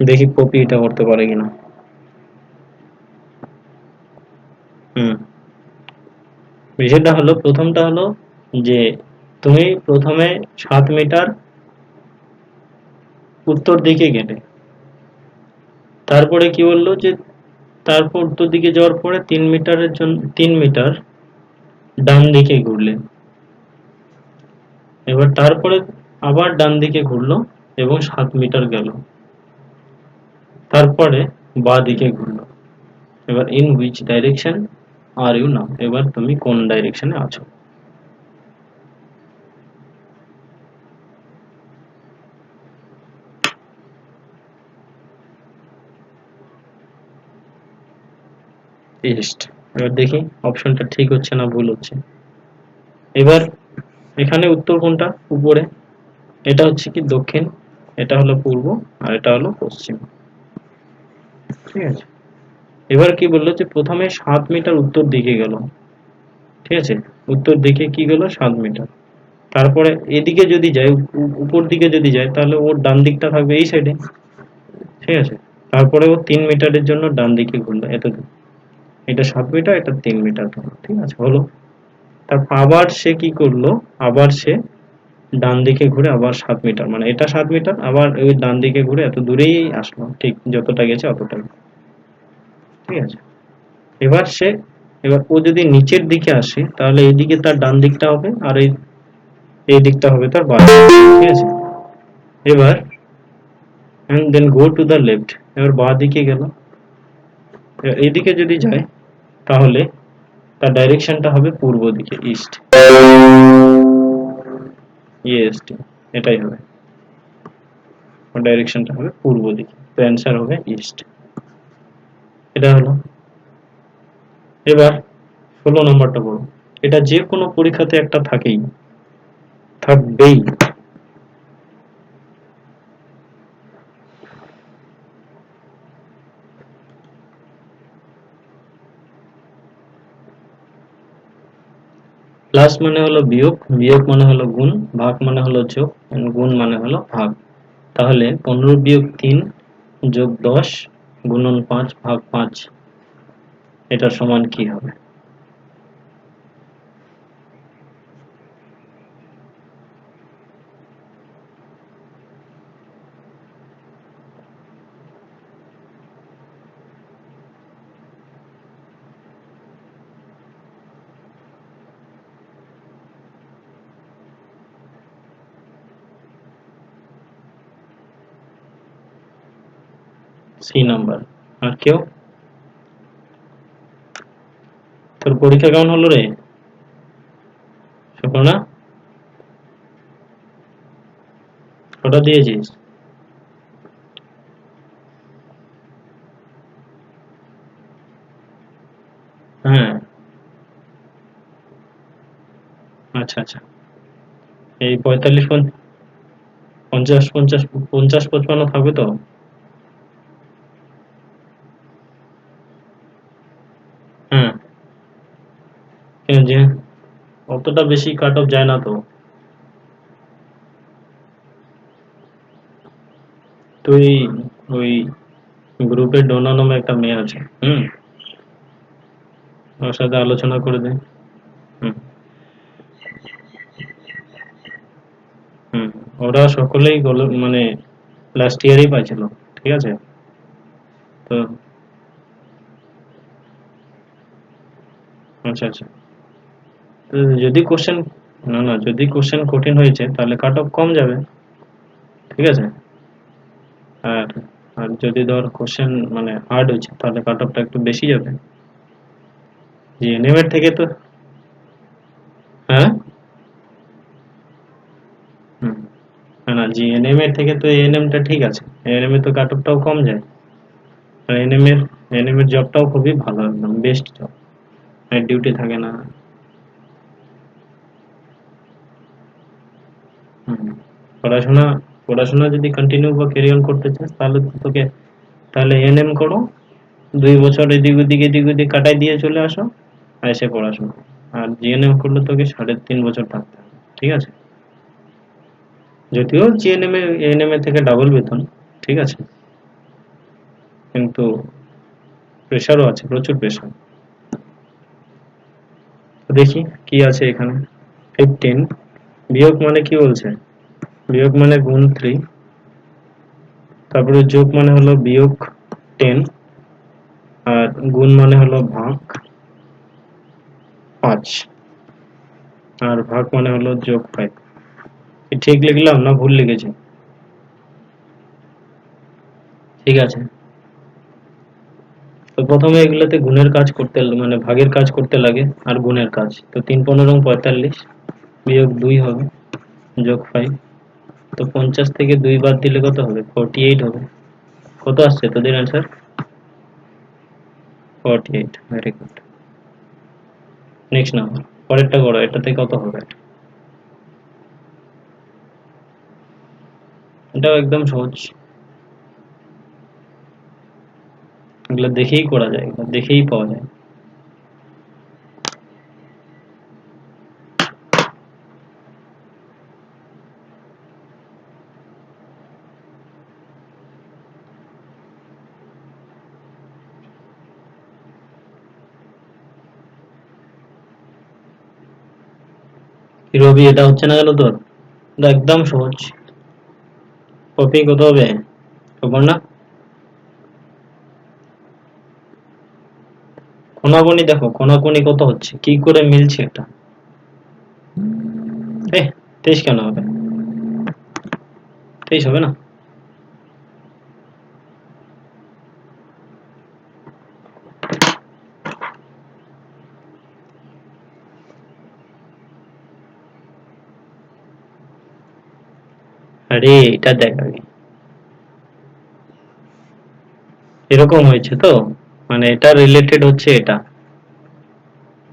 দেখি কপি এটা করতে পারে কিনা। হুম, বিষয়টা হলো, প্রথমটা হলো যে তুমি প্রথমে 7 মিটার উত্তর দিকে গেলে, তারপরে কি বললো যে তারপর উত্তর দিকে যাওয়ার পরে 3 মিটারের জন্য 3 মিটার ডান দিকে ঘুরলে। এবার তারপরে আবার ডান দিকে ঘুরলো এবং 7 মিটার গেল, তারপরে বাঁ দিকে ঘুরলো। এবার in which direction are you now, এবার তুমি কোন ডাইরেকশনে আছো? ইস্ট। এবার দেখি অপশনটা ঠিক হচ্ছে না ভুল হচ্ছে। এবার এখানে উত্তর কোনটা? উপরে, এটা হচ্ছে কি দক্ষিণ, এটা হলো পূর্ব, আর এটা হলো পশ্চিম, ঠিক আছে? এবার কি বললো যে প্রথমে 7 মিটার উত্তর দিকে গেল, ঠিক আছে? উত্তর দিকে কি গেল? 7 মিটার। তারপরে এদিকে যদি যায়, উপর দিকে যদি যায়, তাহলে ওর ডান দিকটা থাকবে এই সাইডে, ঠিক আছে? তারপরে ও 3 মিটারের জন্য ডান দিকে ঘুরলো, এতদূর। এটা 7 মিটার, এটা 3 মিটার ধরো, ঠিক আছে, হলো। তারপর আবার সে কি করলো, আবার সে ডান দিকে ঘুরে আবার 7 মিটার, মানে এটা 7 মিটার, আবার ওই ডান দিকে ঘুরে এত দূরেই আসলো, ঠিক যতটা গেছে অতটাই, ঠিক আছে? এবার সে, এবার ও যদি নিচের দিকে আসে তাহলে এইদিকে তার ডান দিকটা হবে, আর এই দিকটা হবে তার বাঁ দিক, ঠিক আছে? এবার and then go to the left, এবার বাঁ দিকে গেল। এবার এইদিকে যদি যায় তাহলে তার ডাইরেকশনটা হবে পূর্ব দিকে, ইস্ট, ইস্ট, এটাই হবে, ডাইরেকশনটা হবে পূর্ব দিকে, তো অ্যান্সার হবে ইস্ট। এটা হলো। এবার 16 নম্বরটা পড়ো। এটা যে কোনো পরীক্ষাতে একটা থাকেই, থাকবেই। প্লাস মানে হলো বিয়োগ, বিয়োগ মানে হলো গুণ, ভাগ মানে হলো যোগ, গুণ মানে হলো ভাগ। তাহলে 15 - 3 + 10 × 5 / 5, এটা সমান কি হবে? C number. আর কেউ? তোর পরীক্ষা কেমন হলো রে সুপর্ণা? কটা দিয়েছিস? হ্যাঁ। আচ্ছা আচ্ছা। এই 45 50 50 50 55 থাকবে তো? হ্যাঁ। কেন যে অতটা বেশি কাট অফ যায় না তো। তুই ওই গ্রুপে ডোনা নামে একটা মেয়ে আছে, ওর সাথে আলোচনা করে দে। হুম হুম। ওরা সকলেই মানে লাস্ট ইয়ারই পাইছিল, ঠিক আছে? তো আচ্ছা আচ্ছা। তো যদি কোশ্চেন, না না, যদি কোশ্চেন কঠিন হয়েছে তাহলে কাট অফ কম যাবে, ঠিক আছে? আর আর যদি ধর কোশ্চেন মানে হার্ড হয়েছে তাহলে কাট অফটা একটু বেশি যাবে। জিএনএম এর থেকে তো, হ্যাঁ, হুম, না না, জিএনএম এর থেকে তো এএনএম টা ঠিক আছে। এএনএম এ তো কাট অফটাও কম যায়। আর এএনএম এর জবটাও খুবই ভালো, একদম বেস্ট জব। নাইট ডিউটি থাকে না। হুম। পড়াশোনা পড়াশোনা যদি কন্টিনিউ বা ক্যারি অন করতে চাস তাহলে তো তোকে, তাহলে এএনএম করো, 2 বছর এদিক ওদিক কাটাই দিয়ে চলে আসো, এসে পড়াশোনা। আর জিএনএম করলে তোকে 3.5 বছর থাকতে হবে, ঠিক আছে? যদিও জিএনএম এ এএনএম এর থেকে ডাবল বেতন, ঠিক আছে, কিন্তু প্রেশারও আছে, প্রচুর প্রেশার। তো দেখি কি আছে এখানে। 15, বিয়োগ মানে কি বলছে? বিয়োগ মানে গুণ 3, তারপরে যোগ মানে হলো বিয়োগ 10, আর গুণ মানে হলো ভাগ 5, আর ভাগ মানে হলো যোগ 5। ঠিক লিখলাম না ভুল লিখেছি? ঠিক আছে। তো প্রথমে এগুলোতে গুণের কাজ করতে, মানে ভাগের কাজ করতে লাগে, আর গুণের কাজ। তো 3 15 45, বিয়োগ 2 হবে, যোগ 5। তো 50 থেকে 2 বাদ দিলে কত হবে? 48 হবে। কত আসছে তোদের answer? 48, very good. Next number, পরেরটা করো, এটাতে কত হবে? এটাও একদম সহজ। এগুলো দেখেই করা যায়, এগুলো দেখেই পাওয়া যায়। কি রবি, এটা হচ্ছে না কেন তোর? এটা একদম সহজ। কপি কত হবে খবর না? কোনাকুনি দেখো, কোনাকুনি কত হচ্ছে, কি করে মিলছে এটা? এ 23 কেন হবে? 23 হবে না? আরে এটা দেখ আগে, এরকম হয়েছে তো, মানে এটা রিলেটেড হচ্ছে এটা,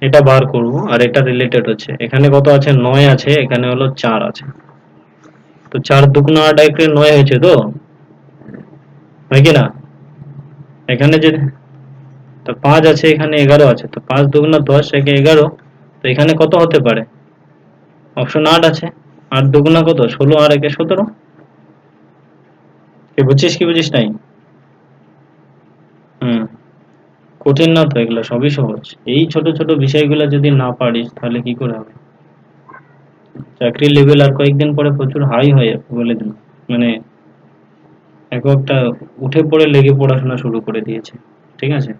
এটা বার করব, আর এটা রিলেটেড হচ্ছে, এখানে কত আছে? 9 আছে, এখানে হলো 4 আছে। তো 4 দুগুণ 8, একে 9 হয়েছে তো, হয় কি না? এখানে যে, তো 5 আছে, এখানে 11 আছে, তো 5 দুগুণ 10, একে 11। তো এখানে কত হতে পারে? অপশন 8 আছে। 8 দুগুণ কত? 16, আর একে 17। কি বুঝছিস কি বুঝিস নাই? হুম। কঠিন না তো, এগুলো সবই সহজ। এই ছোট ছোট বিষয়গুলো যদি না পারিস তাহলে কি করে হবে? চাকরির লেভেল আর কয়েকদিন পরে প্রচুর হাই হয়ে যাবে বলে দিন। মানে এক একটা উঠে পড়ে লেগে পড়াশোনা শুরু করে দিয়েছে, ঠিক আছে?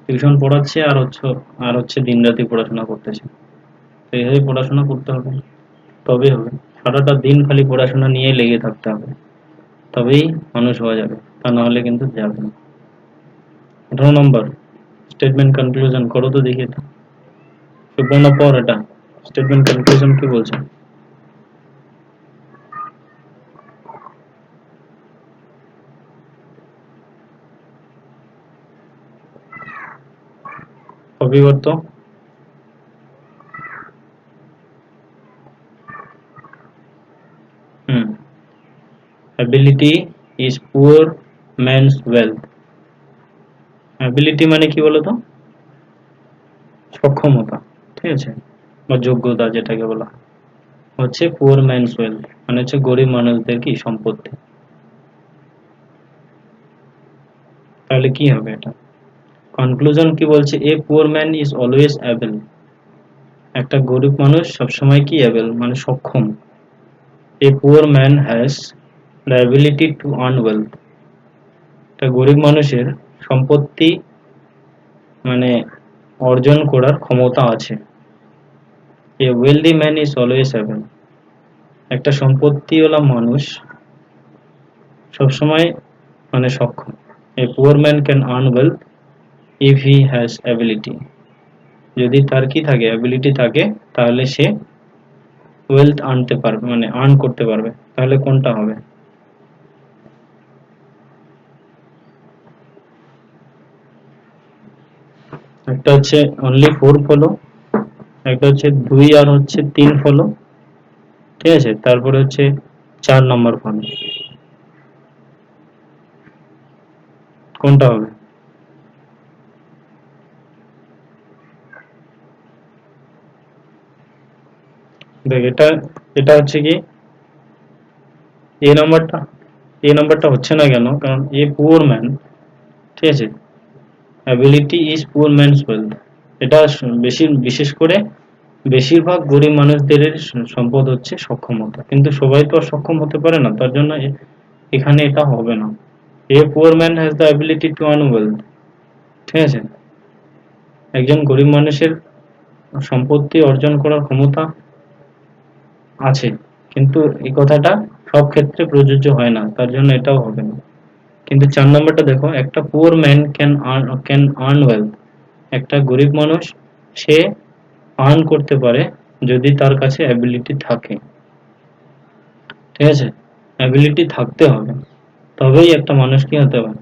টিউশন পড়াচ্ছে, আর হচ্ছে দিন রাতে পড়াশোনা করতেছে। তো এইভাবে পড়াশোনা করতে হবে, তবেই হবে। সারাটা দিন খালি পড়াশোনা নিয়ে লেগে থাকতে হবে, তবেই মানুষ হওয়া যাবে। তা না হলে কিন্তু যাবে না। 18 নম্বর স্টেটমেন্ট কনক্লুশন করো তো দেখি এটা। সুবর্ণ পর এটা স্টেটমেন্ট কনক্লুশন কি বলছে? কপি করতো। হুম, ability is poor man's wealth. ability মানে কি বলতো? সক্ষমতা, ঠিক আছে, বা যোগ্যতা যেটাকে বলা হয়। হচ্ছে পুয়ার ম্যানস ওয়েলথ মানে হচ্ছে গরিব মানুষদের কি সম্পত্তি। তাহলে কি হবে এটা? কনক্লুশন কি বলছে? A poor man is always able. একটা গরিব মানুষ সবসময় কি অ্যাবল মানে সক্ষম। A poor man has the ability to earn wealth. একটা গরিব মানুষের সম্পত্তি মানে অর্জন করার ক্ষমতা আছে। A wealthy man is always able. একটা সম্পত্তিওয়ালা মানুষ সবসময় মানে সক্ষম। A poor man can earn wealth if he has ability. যদি তার কি থাকে অ্যাবিলিটি থাকে তাহলে সে ওয়েলথ আনতে পারবে মানে আর্ন করতে পারবে। তাহলে কোনটা হবে? একটা হচ্ছে অনলি 4 ফলো, একটা হচ্ছে 2 আর হচ্ছে 3 ফলো, ঠিক আছে, তারপরে হচ্ছে 4 নম্বর ফলো। কোনটা হবে? দেখ এটা, এটা হচ্ছে কি এ নাম্বারটা, এ নাম্বারটা হচ্ছে না কেন? কারণ এ পুয়ার ম্যান, ঠিক আছে, ability is poor man's wealth. এটা বেশি বিশেষ করে বেশিরভাগ গরিব মানুষদের সম্পদ হচ্ছে সক্ষমতা, কিন্তু সবাই তো আর সক্ষম হতে পারে না, তার জন্য এখানে এটা হবে না। এ poor man has the ability to earn wealth, ঠিক আছে, একজন গরিব মানুষের সম্পত্তি অর্জন করার ক্ষমতা আছে, কিন্তু এই কথাটা সব ক্ষেত্রে প্রযোজ্য হয় না, তার জন্য এটাও হবে না। কিন্তু 4 নম্বরটা দেখো, একটা poor man can earn wealth. একটা গরিব মানুষ সে আর্ন করতে পারে যদি তার কাছে অ্যাবিলিটি থাকে, ঠিক আছে, অ্যাবিলিটি থাকতে হবে, তবেই একটা মানুষ কি হতে পারে।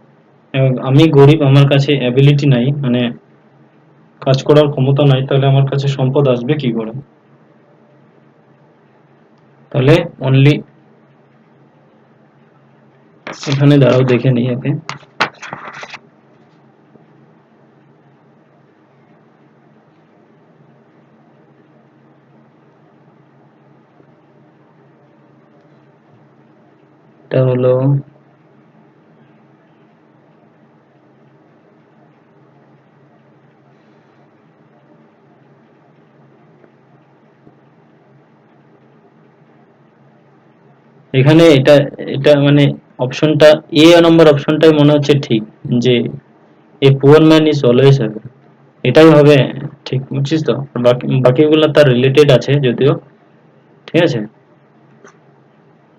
এবং আমি গরিব, আমার কাছে অ্যাবিলিটি নাই মানে কাজ করার ক্ষমতা নাই, তাহলে আমার কাছে সম্পদ আসবে কি করে? তাহলে অনলি, এখানে দাঁড়াও দেখে নিই আগে। এটা হলো এখানে এটা, এটা মানে অপশনটা এ নম্বর অপশনটাই মনে হচ্ছে ঠিক, যে এ poor man is always happy, এটাই হবে ঠিক, বুঝছিস তো? বাকি বাকিগুলো তার রিলেটেড আছে যদিও, ঠিক আছে,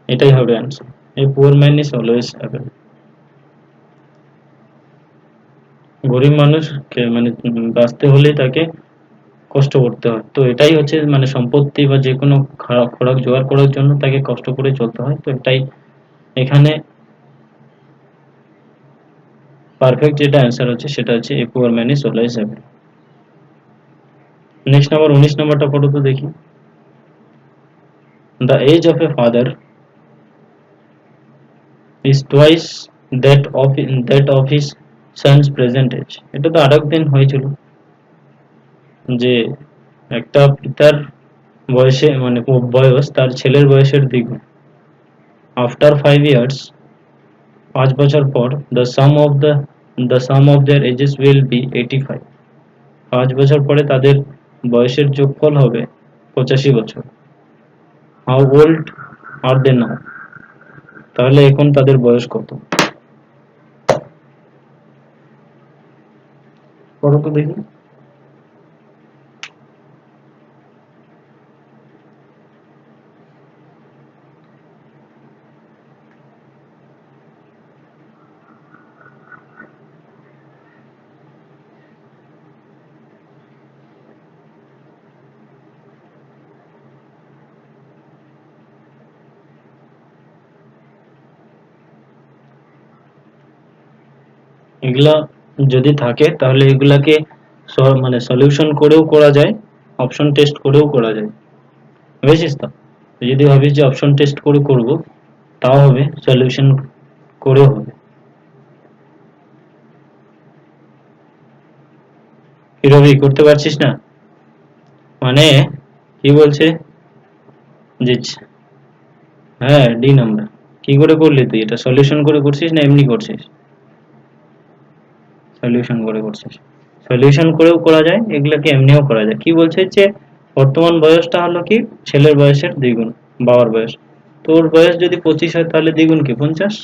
এটাই হবে answer. A poor man is always happy. গরিব মানুষকে মানে বাঁচতে হলে তাকে কষ্ট করতে হয়, তো এটাই হচ্ছে মানে সম্পত্তি বা যে কোনো খোরাক জোগাড় করার জন্য তাকে কষ্ট করে চলতে হয়, তো এটাই এখানে পারফেক্ট যেটা অ্যান্সার হচ্ছে সেটা হচ্ছে a poor man is always happy. Next number 19 নম্বরটা পড়ো তো দেখি। The age of a father is twice that of his son's present age. এটা তো আরেক দিন হয়েছিল যে একটা পিতার বয়সে মানে বয়স তার ছেলের বয়সের দ্বিগুণ। আফটার 5 years, 5 বছর পর, the sum of their ages will be 85. 5 বছর পরে তাদের বয়সের যোগফল হবে 85 বছর। হাউ ওল্ড আর দে নাও? তাহলে এখন তাদের বয়স কত? পড়ো তো দেখি। এগুলা যদি থাকে তাহলে এগুলাকে মানে সলিউশন করেও করা যায়, অপশন টেস্ট করেও করা যায়, বুঝেছিস তো? তুই যদি ভাবিস যে অপশন টেস্ট করে করব, তাও হবে, সলিউশন করেও হবে। কি রবি, করতে পারছিস না? মানে কি বলছে যে হ্যাঁ, ডি নাম্বার। কি করে করলি তুই এটা? সলিউশন করে করছিস না এমনি করছিস? সলিউশন করে করছিস। সলিউশন করেও করা যায়, এগুলাকে এমনিও করা যায়। কি বলছে যে বর্তমান বয়সটা হলো কি ছেলের বয়সের দ্বিগুণ, বাবার বয়স। তোর বয়স যদি 25 হয় তাহলে দ্বিগুণ কি 50,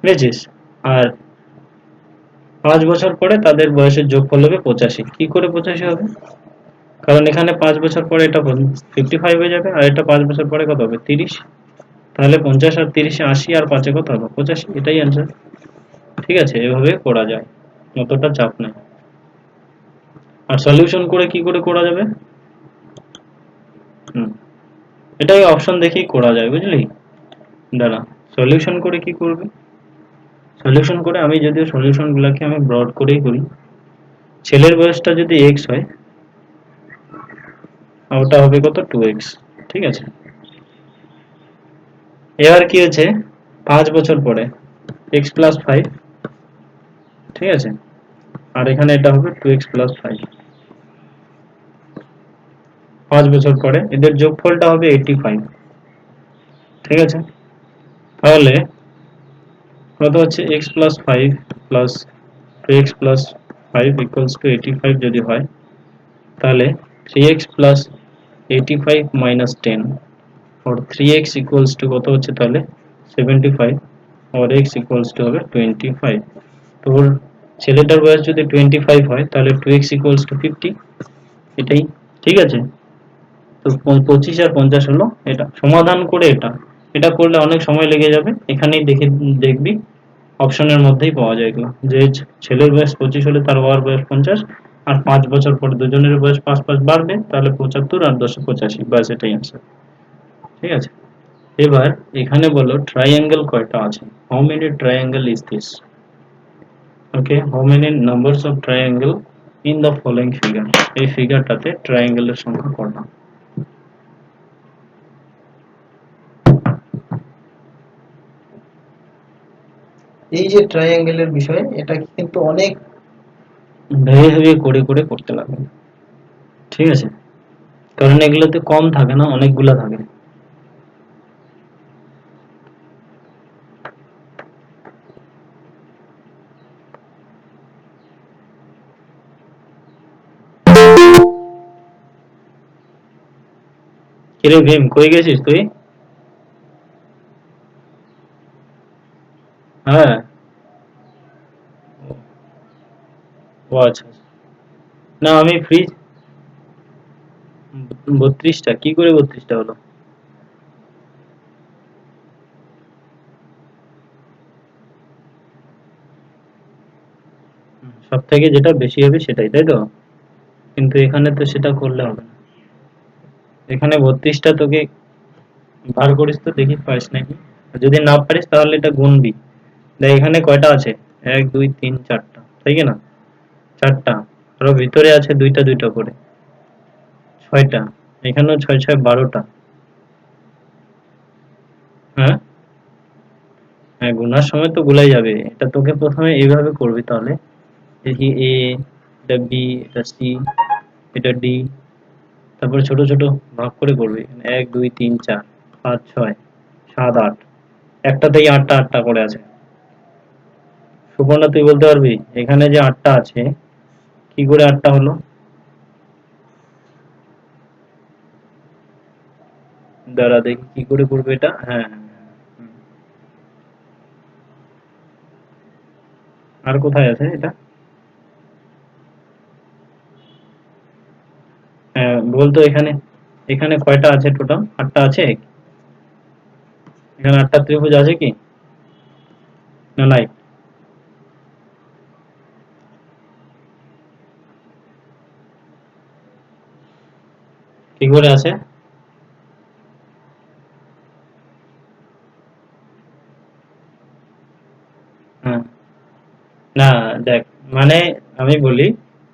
বুঝেছিস? আর 5 বছর পরে তাদের বয়সের যোগফল হবে 85। কি করে 85 হবে? কারণ এখানে 5 বছর পরে এটা 55 হয়ে যাবে, আর এটা 5 বছর পরে কত হবে 30। তাহলে 50 আর 30-এ 80, আর 5-এ কত হবে 85, এটাই অ্যান্সার। ঠিক আছে, এভাবে করা যায়, অতটা চাপ নেই। আর সলিউশন করে কি করে করা যাবে? হুম, এটাই অপশন দেখেই করা যায়, বুঝলি? দাঁড়া, সলিউশন করে কি করবে? সলিউশন করে আমি যদিও সলিউশন গুলাকে আমি ব্রড করেই করি। ছেলের বয়সটা যদি এক্স হয়, ওটা হবে কত 2x। ঠিক আছে, এবার কি হচ্ছে 5 বছর পরে x+5, ঠিক আছে, আর এখানে এটা হবে 2x+5। 5 বছর পরে এদের যোগফলটা হবে 85। ঠিক আছে, তাহলে কত হচ্ছে x+5 plus 2x+5 equals to 85 যদি হয়, তাহলে 3x প্লাস 85 মাইনাস 10 और 3x ইকুয়ালস টু কত হচ্ছে তাহলে 75, और x ইকুয়ালস টু হবে 25। তোর ছেলেটার বয়স যদি 25 হয় তাহলে 2x ইকুয়ালস টু 50, এটাই। ঠিক আছে, তো 25 আর 50 হলো এটা সমাধান করে। এটা এটা করলে অনেক সময় লেগে যাবে, এখানেই দেখে দেখবি অপশনের মধ্যেই পাওয়া যায় এগুলো, যে ছেলের বয়স 25 হলে তার বাবার বয়স 50, আর 5 বছর পরে দুজনের বয়স 5 5 বাড়বে, তাহলে 75 আর 10 85, ব্যাস এটাই आंसर। ঠিক আছে, এবার এখানে বলো ট্রায়াঙ্গেল কয়টা আছে? How many triangle is this? Okay, how many numbers of triangle in the following figure? এই ফিগারটাতে ট্রায়াঙ্গেলের সংখ্যা কয়টা? এই যে ট্রায়াঙ্গেলের বিষয়, এটা কিন্তু অনেক ভেবে ভেবে করে করে করতে লাগবে। ঠিক আছে, কারণ এগুলোতে কম থাকে না, অনেকগুলা থাকে। কিরে ভীম, কই গেছিস তুই? হ্যাঁ, ও আচ্ছা। না আমি ফ্রি। 32টা কি করে 32টা হলো? সব থেকে যেটা বেশি হবে সেটাই, তাই তো? কিন্তু এখানে তো সেটা করলে হবে না। এখানে 32টা তোকে বার করিস তো দেখি পারিস নাকি। যদি না পারিস তাহলে এটা গুনবি। দেখ এখানে কয়টা আছে, 1 2 3 4টা, তাই কি না? 4টা, আরো ভিতরে আছে দুইটা দুইটা করে 6টা, এখানেও 6 6 12টা। হ্যাঁ, হ্যাঁ, গুনার সময় তো গুলাই যাবে। এটা তোকে প্রথমে এইভাবে করবি, তাহলে দেখি এ, এটা বি, এটা সি, এটা ডি, তারপরে ছোট ছোট ভাগ করে করবি। 1 2 3 4 5 6 7 8, একটাতেই আটটা আটটা করে আছে। সুপর্ণা, তুই বলতে পারবি এখানে যে আটটা আছে কি করে আটটা হলো? দাঁড়া দেখি কি করে করবে এটা। হ্যাঁ, হ্যাঁ, হুম। আর কোথায় আছে এটা? হ্যাঁ, বলতো এখানে, এখানে কয়টা আছে টোটাল? আটটা আছে? এখানে আটটা ত্রিভুজ আছে কি না নাই? কি করে আছে? হ্যাঁ, না, দেখ, মানে আমি বলি,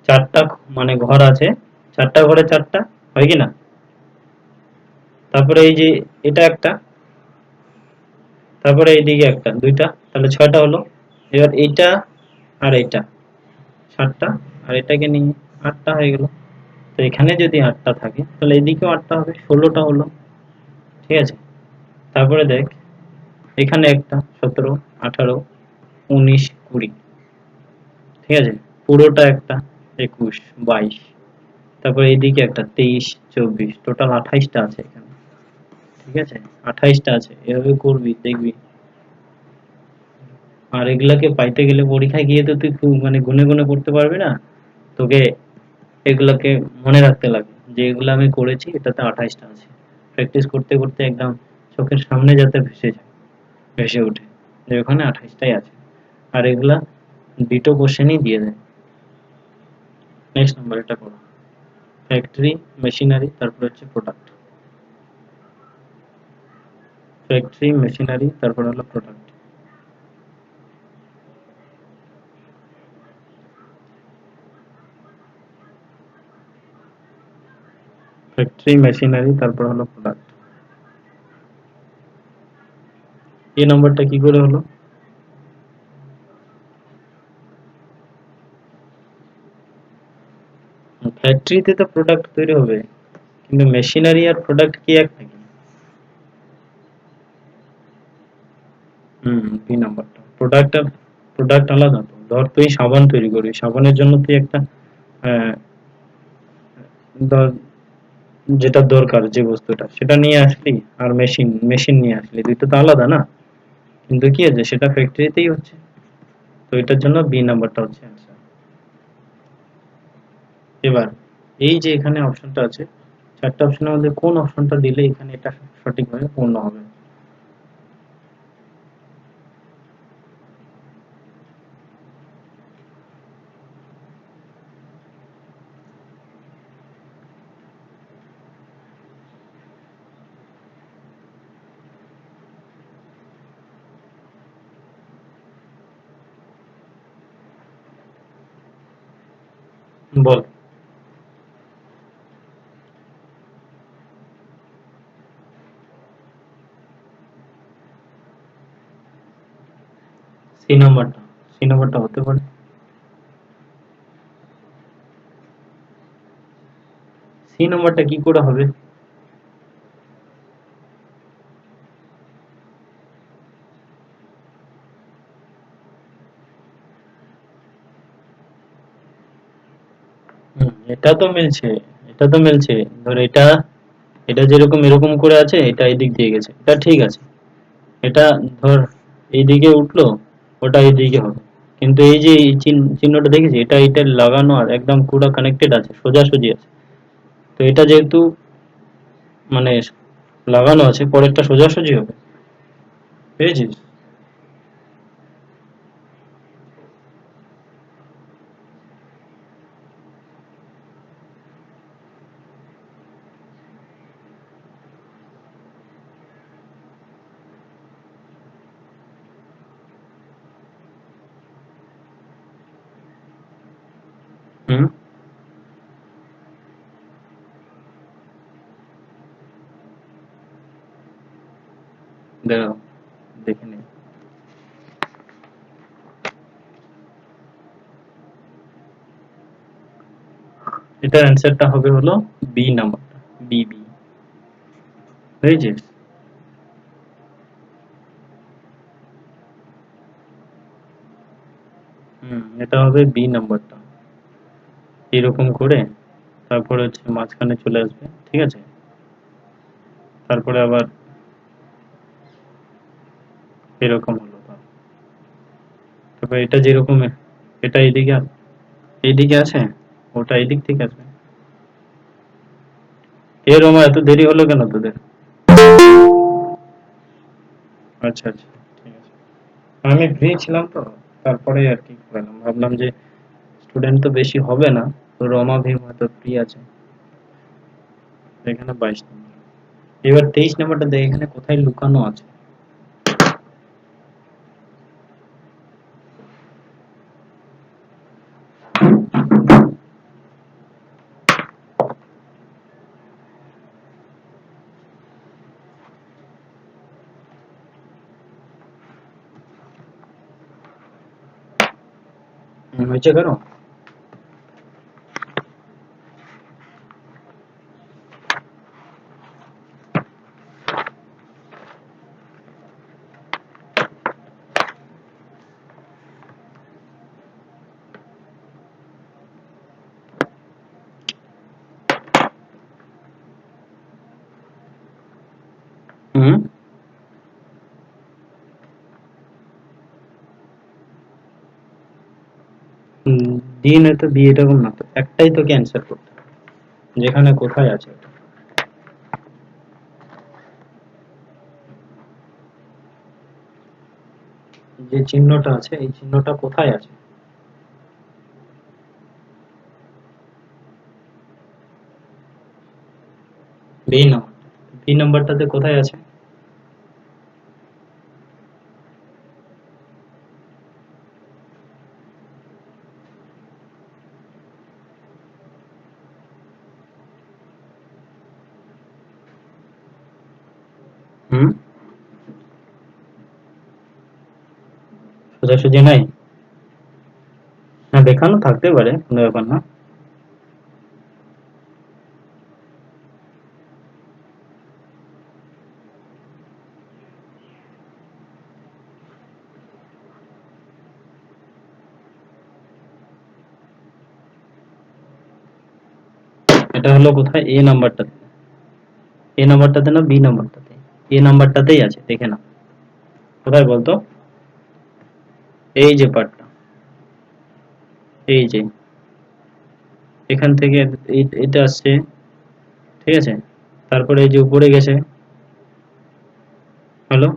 চারটা মানে ঘর আছে, চারটা ঘরে চারটা, হয় কি না? তারপরে এই যে এটা একটা, তারপরে এইদিকে একটা, দুইটা, তাহলে ছয়টা হলো। এবার এইটা আর এইটা, সাতটা, আর এটাকে নিয়ে আটটা হয়ে গেল। তো এখানে যদি আটটা থাকে তাহলে এদিকেও আটটা হবে, 16টা হলো। ঠিক আছে, তারপরে দেখ, এখানে একটা, 17, 18, 19, 20। ঠিক আছে, পুরোটা একটা, 21, 22। তারপরে এইদিকে একটা, 23, 24, টোটাল 28টা আছে এখানে। ঠিক আছে, 28টা আছে, এভাবে করবি দেখবি। আর এগুলাকে পাইতে গেলে পরীক্ষায় গিয়ে তো তুই খুব মানে গুনে গুনে করতে পারবি না। তোকে এগুলাকে মনে রাখতে লাগে যে এগুলো আমি করেছি, এটাতে 28টা আছে। প্র্যাকটিস করতে করতে একদম চোখের সামনে যাতে ভেসে যায়, ভেসে ওঠে যে ওখানে 28টাই আছে। আর এগুলা দুটো কোশ্চেনই দিয়ে দেয়। নেক্সট নাম্বার এটা করো। ফ্যাক্টরি, মেশিনারি, তারপর হচ্ছে প্রোডাক্ট। ফ্যাক্টরি, মেশিনারি, তারপর হলো প্রোডাক্ট। ফ্যাক্টরি, মেশিনারি, তারপর হলো প্রোডাক্ট। এই নাম্বারটা কি করে হলো? ফ্যাক্টরিতে তো প্রোডাক্ট তৈরি হবে, কিন্তু মেশিনারি আর প্রোডাক্ট কি এক নাকি? দুই নাম্বারটা প্রোডাক্ট। প্রোডাক্ট আলাদা তো। ধর তুই সাবান তৈরি করবি, সাবানের জন্য তুই একটা আহ, ধর যেটা দরকার যে বস্তুটা সেটা নিয়ে আসলি, আর মেশিন মেশিন নিয়ে আসলি, দুইটা তো আলাদা না। কিন্তু কি আছে, সেটা ফ্যাক্টরিতেই হচ্ছে। তো এটার জন্য বি নাম্বারটা হচ্ছে অ্যান্সার। এবার এই যে এখানে অপশনটা আছে, চারটা অপশনের মধ্যে কোন অপশনটা দিলে এখানে এটা সঠিকভাবে পূর্ণ হবে? বল। সি নাম্বারটা, সি নাম্বারটা হতে পারে। সি নাম্বারটা কি করে হবে? এটা তো মিলছে, এটা তো মিলছে। ধর এটা, এটা যেরকম এরকম করে আছে, এটা এই দিক দিয়ে গেছে, এটা ঠিক আছে। এটা ধর এইদিকে উঠলো, ওটা এইদিকে হবে। কিন্তু এই যে এই চিহ্নটা দেখেছি, এটা এটা লাগানো আর একদম পুরো কানেক্টেড আছে, সোজাসুজি আছে। তো এটা যেহেতু মানে লাগানো আছে, পরেরটা সোজাসুজি হবে। পেয়েছিস? হুম, দাঁড়াও, দেখে নে। এটার অ্যান্সারটা হবে হলো বি নাম্বারটা, বি বি। বুঝেছিস? এটা হবে বি নাম্বারটা। এরকম করে তারপরে হচ্ছে মাঝখানে চলে আসবে। ঠিক আছে, তারপরে আবার এরকম হলো। তারপরে এটা যেরকম, এটা এইদিকে এইদিকে আছে, ওটা এইদিক থেকে আসবে। এ রোমা, এত দেরি হলো কেন তোদের? আচ্ছা আচ্ছা, ঠিক আছে। আমি ফ্রি ছিলাম তো, তারপরে আর কি করলাম, ভাবলাম যে স্টুডেন্ট তো বেশি হবে না, তো রমা ভীম হয়তো ফ্রি আছে। এখানে 22 নম্বর। এবার 23 নম্বরটা দেখ, এখানে কোথায় লুকানো আছে। হয়েছে কারো? হুম, ডি নয়তো বি, এরকম না তো, একটাই তোকে অ্যান্সার করতে হবে, যেখানে কোথায় আছে ওটা। যে চিহ্নটা আছে এই চিহ্নটা কোথায় আছে? বি নাম্বার, বি নাম্বারটাতে কোথায় আছে? হুম, সোজাসুজি নাই? হ্যাঁ, দেখানো থাকতে পারে, কোনো ব্যাপার না। এটা হলো কোথায়, এ নাম্বারটাতে। এ নাম্বারটাতে না বি নাম্বারটাতে? এ নাম্বারটাতেই আছে, দেখে না। কোথায় বলতো? এই যে পার্টটা, এই যে এখান থেকে এটা আসছে, ঠিক আছে, তারপরে এই যে উপরে গেছে, হলো,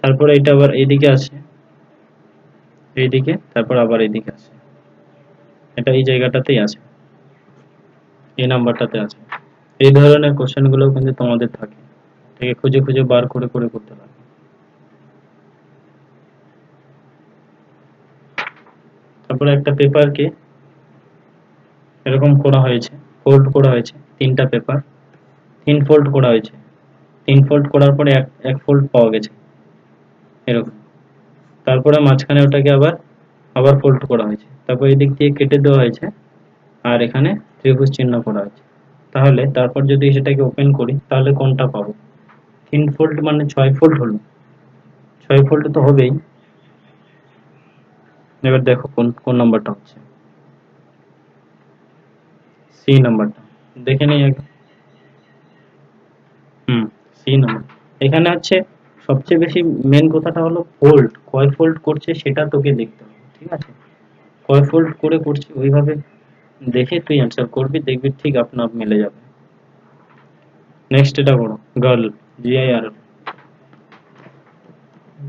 তারপরে এটা আবার এইদিকে আসে, এইদিকে, তারপর আবার এইদিকে আসে, এটা এই জায়গাটাতেই আছে, এই নাম্বারটাতে আছে। এই ধরনের কোশ্চেন গুলো কিন্তু তোমাদের থাকে, থেকে খুঁজে খুঁজে বার করে করে করতে লাগে। তারপরে একটা পেপারকে এরকম করা হয়েছে, ফোল্ড করা হয়েছে, তিনটা পেপার তিন ফোল্ড করা হয়েছে, তিন ফোল্ড করার পরে এক এক ফোল্ড পাওয়া গেছে, এরকম। তারপরে মাঝখানে ওটাকে আবার আবার ফোল্ড করা হয়েছে, তারপর এদিক দিয়ে কেটে দেওয়া হয়েছে, আর এখানে ত্রিভুজ চিহ্ন করা হয়েছে। তাহলে তারপর যদি সেটাকে ওপেন করি তাহলে কোনটা পাবো? তিন ফোল্ড মানে ছয় ফোল্ড হলো, ছয় ফোল্ড তো হবেই। এবার দেখো কোন কোন নাম্বারটা হচ্ছে, সি নাম্বারটা, দেখে নেই আগে। হুম, সি নাম্বার। এখানে হচ্ছে সবচেয়ে বেশি মেন কথাটা হলো ফোল্ড, কয় ফোল্ড করছে সেটা তোকে দেখতে হবে, ঠিক আছে? কয় ফোল্ড করে করছে ওইভাবে দেখে তুই অ্যান্সার করবি, দেখবি ঠিক আপনা আপ মিলে যাবে। নেক্সট এটা করো, গার্ল, GIRL,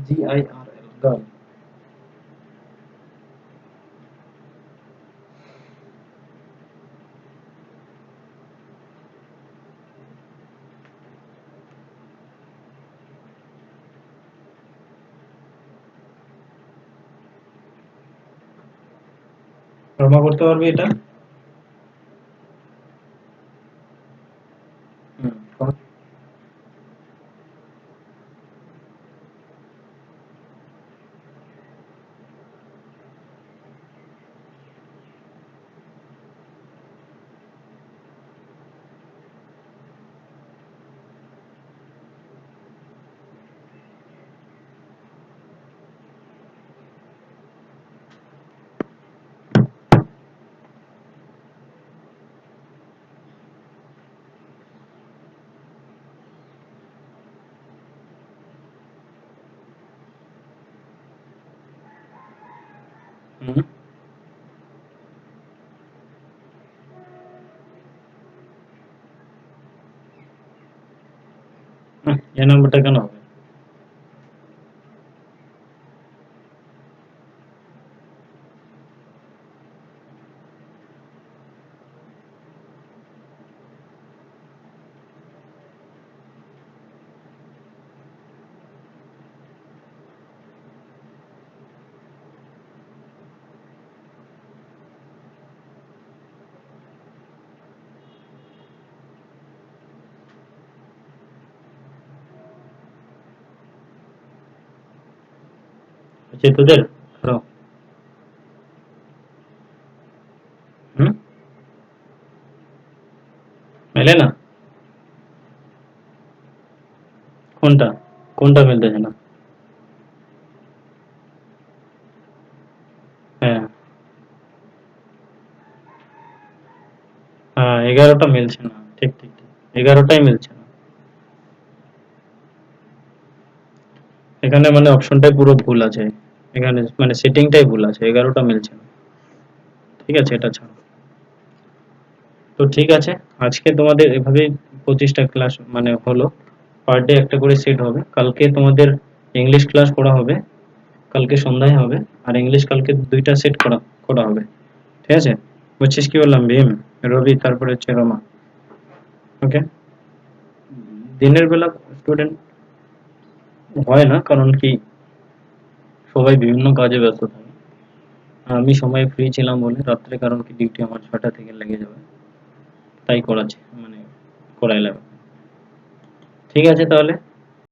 GIRL, গার্ল। ক্ষমা করতে পারবি এটা? হুম, হুম, এই নাম্বারটা কেন হবে? যে তোদের ধরো হুম মেলে না কোনটা কোনটা মিলতেছে না হ্যাঁ হ্যাঁ 11টা মিলছে না ঠিক ঠিক ঠিক 11টাই মিলছে না এখানে মানে অপশনটাই পুরো ভুল আছে এখানে মানে সেটিংটাই ভুল আছে 11টা মিলছে না ঠিক আছে এটা ছাড়ো তো ঠিক আছে আজকে তোমাদের এভাবেই 25টা ক্লাস মানে হলো পার ডে একটা করে সেট হবে কালকে তোমাদের ইংলিশ ক্লাস করা হবে কালকে সন্ধ্যায় হবে আর ইংলিশ কালকে দুইটা সেট করা করা হবে ঠিক আছে বুঝছিস কি বললাম ভীম রবি তারপরে হচ্ছে রমা ওকে দিনের বেলা স্টুডেন্ট হয় না কারণ কি সবাই বিভিন্ন কাজে ব্যস্ত থাকে আর আমি সময় ফ্রি ছিলাম বলে রাত্রে কারণ কি ডিউটি আমার 6টা থেকে লেগে যাবে তাই করাচ্ছি মানে করাইলাম ঠিক আছে তাহলে